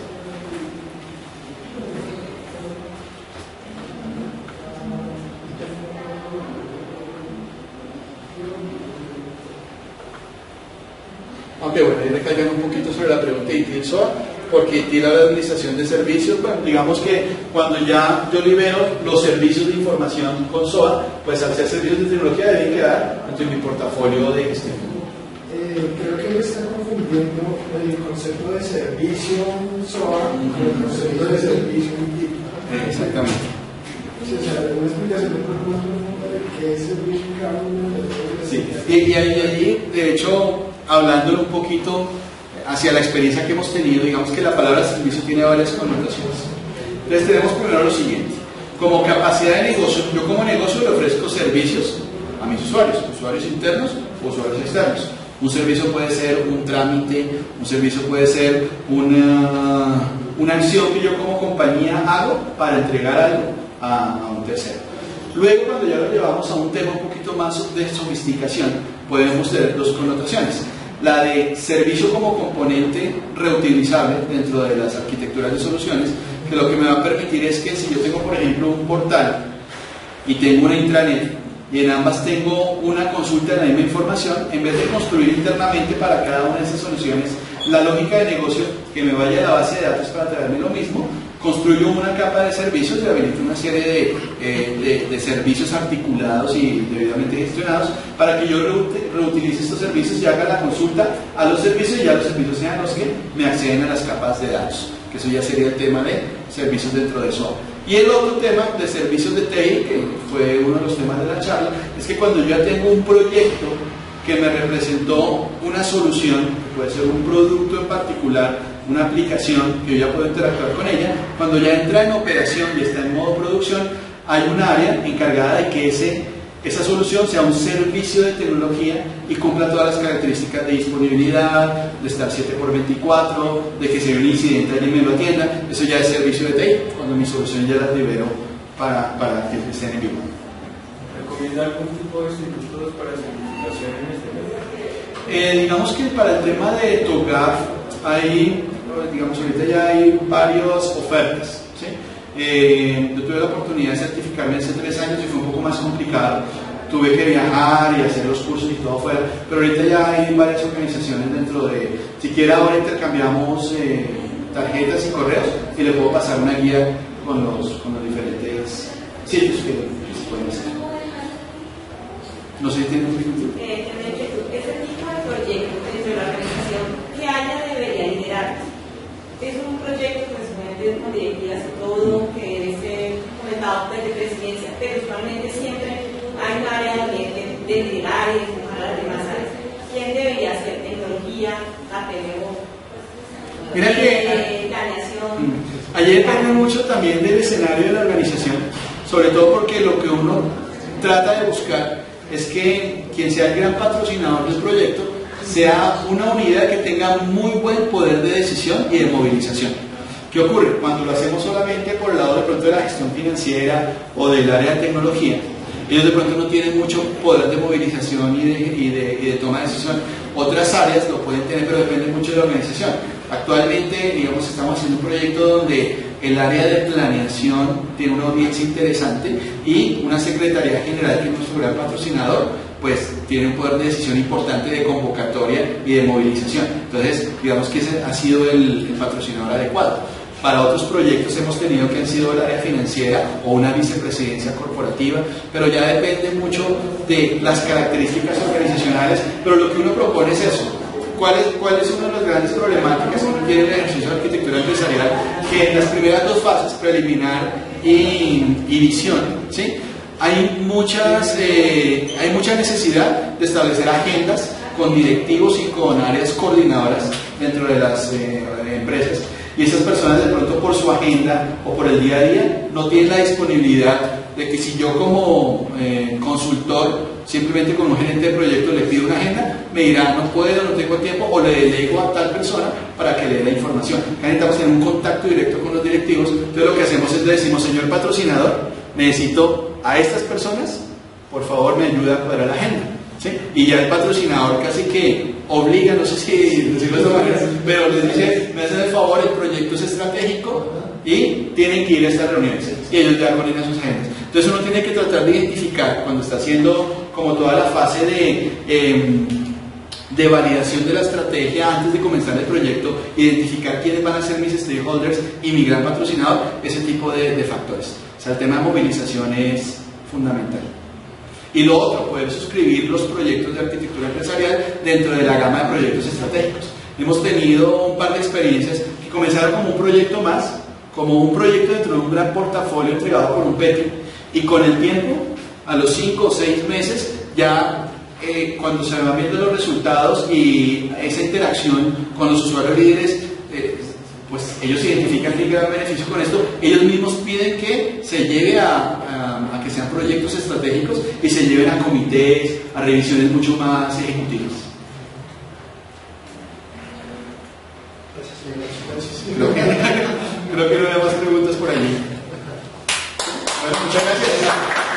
Aunque bueno, ahí recalcan un poquito sobre la pregunta de ITIL SOA, porque ITIL habla de administración de servicios. Bueno, digamos que cuando ya yo libero los servicios de información con SOA, pues al ser servicios de tecnología deben quedar dentro de mi portafolio de gestión. Creo que él está confundiendo el concepto de servicio SOA con el concepto de servicio ITIL. Exactamente. Sí, o sea, una explicación de qué es servicio en cada uno de los. Sí, y allí, de hecho, hablándolo un poquito hacia la experiencia que hemos tenido, digamos que la palabra servicio tiene varias connotaciones. Entonces tenemos primero lo siguiente: como capacidad de negocio, yo como negocio le ofrezco servicios a mis usuarios internos o usuarios externos. Un servicio puede ser un trámite, un servicio puede ser una acción que yo como compañía hago para entregar algo a un tercero. Luego, cuando ya lo llevamos a un tema un poquito más de sofisticación, podemos tener dos connotaciones. La de servicio como componente reutilizable dentro de las arquitecturas de soluciones, que lo que me va a permitir es que si yo tengo, por ejemplo, un portal y tengo una intranet y en ambas tengo una consulta de la misma información, en vez de construir internamente para cada una de esas soluciones la lógica de negocio que me vaya a la base de datos para traerme lo mismo, construyo una capa de servicios y habilito una serie de servicios articulados y debidamente gestionados para que yo reutilice estos servicios y haga la consulta a los servicios y ya los servicios sean los que me acceden a las capas de datos, que eso ya sería el tema de servicios dentro de SOA. Y el otro tema de servicios de TI, que fue uno de los temas de la charla, es que cuando yo ya tengo un proyecto que me representó una solución, puede ser un producto en particular, una aplicación que yo ya puedo interactuar con ella, cuando ya entra en operación y está en modo producción, hay un área encargada de que esa solución sea un servicio de tecnología y cumpla todas las características de disponibilidad, de estar 7x24, de que si hay un incidente alguien me lo atienda. Eso ya es servicio de TI, cuando mi solución ya la libero para que estén en vivo. ¿Recomienda algún tipo de institutos para certificación en este tema? Digamos que para el tema de TOGAF hay, digamos, ahorita ya hay varias ofertas, ¿sí? Yo tuve la oportunidad de certificarme hace 3 años y fue un poco más complicado. Tuve que viajar y hacer los cursos y todo fuera, pero ahorita ya hay varias organizaciones dentro de, siquiera ahora intercambiamos tarjetas y correos y le puedo pasar una guía con los diferentes sitios que se pueden hacer. No sé si tienen un ejemplo. Ese tipo de proyecto dentro de la organización que haya debería liderar. Es un proyecto que se puede ver con directivas y todo, que debe ser comentado desde presidencia, pero usualmente siempre hay un área de liderar y de empujar a las demás áreas. ¿Quién debería hacer tecnología, APO, Mira que planeación? allí depende mucho también del escenario de la organización, sobre todo porque lo que uno trata de buscar es que quien sea el gran patrocinador del proyecto sea una unidad que tenga muy buen poder de decisión y de movilización. ¿Qué ocurre? Cuando lo hacemos solamente por el lado de pronto de la gestión financiera o del área de tecnología, ellos de pronto no tienen mucho poder de movilización y de toma de decisión. Otras áreas lo pueden tener, pero depende mucho de la organización. Actualmente, digamos, estamos haciendo un proyecto donde el área de planeación tiene una audiencia interesante y una secretaría general, que es nuestro gran patrocinador, pues tiene un poder de decisión importante de convocatoria y de movilización. Entonces, digamos que ese ha sido el patrocinador adecuado. Para otros proyectos hemos tenido que han sido el área financiera o una vicepresidencia corporativa, pero ya depende mucho de las características organizacionales, pero lo que uno propone es eso. ¿Cuál es una de las grandes problemáticas que uno tiene en el ejercicio de arquitectura empresarial? Que en las primeras dos fases, preliminar y visión, ¿sí? Hay mucha necesidad de establecer agendas con directivos y con áreas coordinadoras dentro de las empresas. Y esas personas de pronto por su agenda o por el día a día no tienen la disponibilidad de que si yo como consultor, simplemente con un gerente de proyecto le pido una agenda, me dirá no puedo, no tengo tiempo, o le delego a tal persona para que le dé la información. Acá necesitamos tener un contacto directo con los directivos. Entonces lo que hacemos es le decimos, señor patrocinador, necesito a estas personas, por favor me ayuda a cuadrar la agenda, ¿sí? Y ya el patrocinador casi que obliga, no sé si decirlo de esa manera, pero les dice, me hacen el favor, el proyecto es estratégico y tienen que ir a estas reuniones, y ellos ya coordinan sus agendas. Entonces uno tiene que tratar de identificar, cuando está haciendo como toda la fase de validación de la estrategia antes de comenzar el proyecto, identificar quiénes van a ser mis stakeholders y mi gran patrocinador, ese tipo de factores. O sea, el tema de movilización es fundamental. Y lo otro, poder suscribir los proyectos de arquitectura empresarial dentro de la gama de proyectos estratégicos. Hemos tenido un par de experiencias que comenzaron como un proyecto más, como un proyecto dentro de un gran portafolio entregado por un PETI, y con el tiempo, a los 5 o 6 meses, ya cuando se van viendo los resultados y esa interacción con los usuarios líderes, pues ellos identifican que hay gran beneficio con esto, ellos mismos piden que se lleve a que sean proyectos estratégicos y se lleven a comités, a revisiones mucho más ejecutivas. Creo que no hay más preguntas por allí. Bueno, muchas gracias.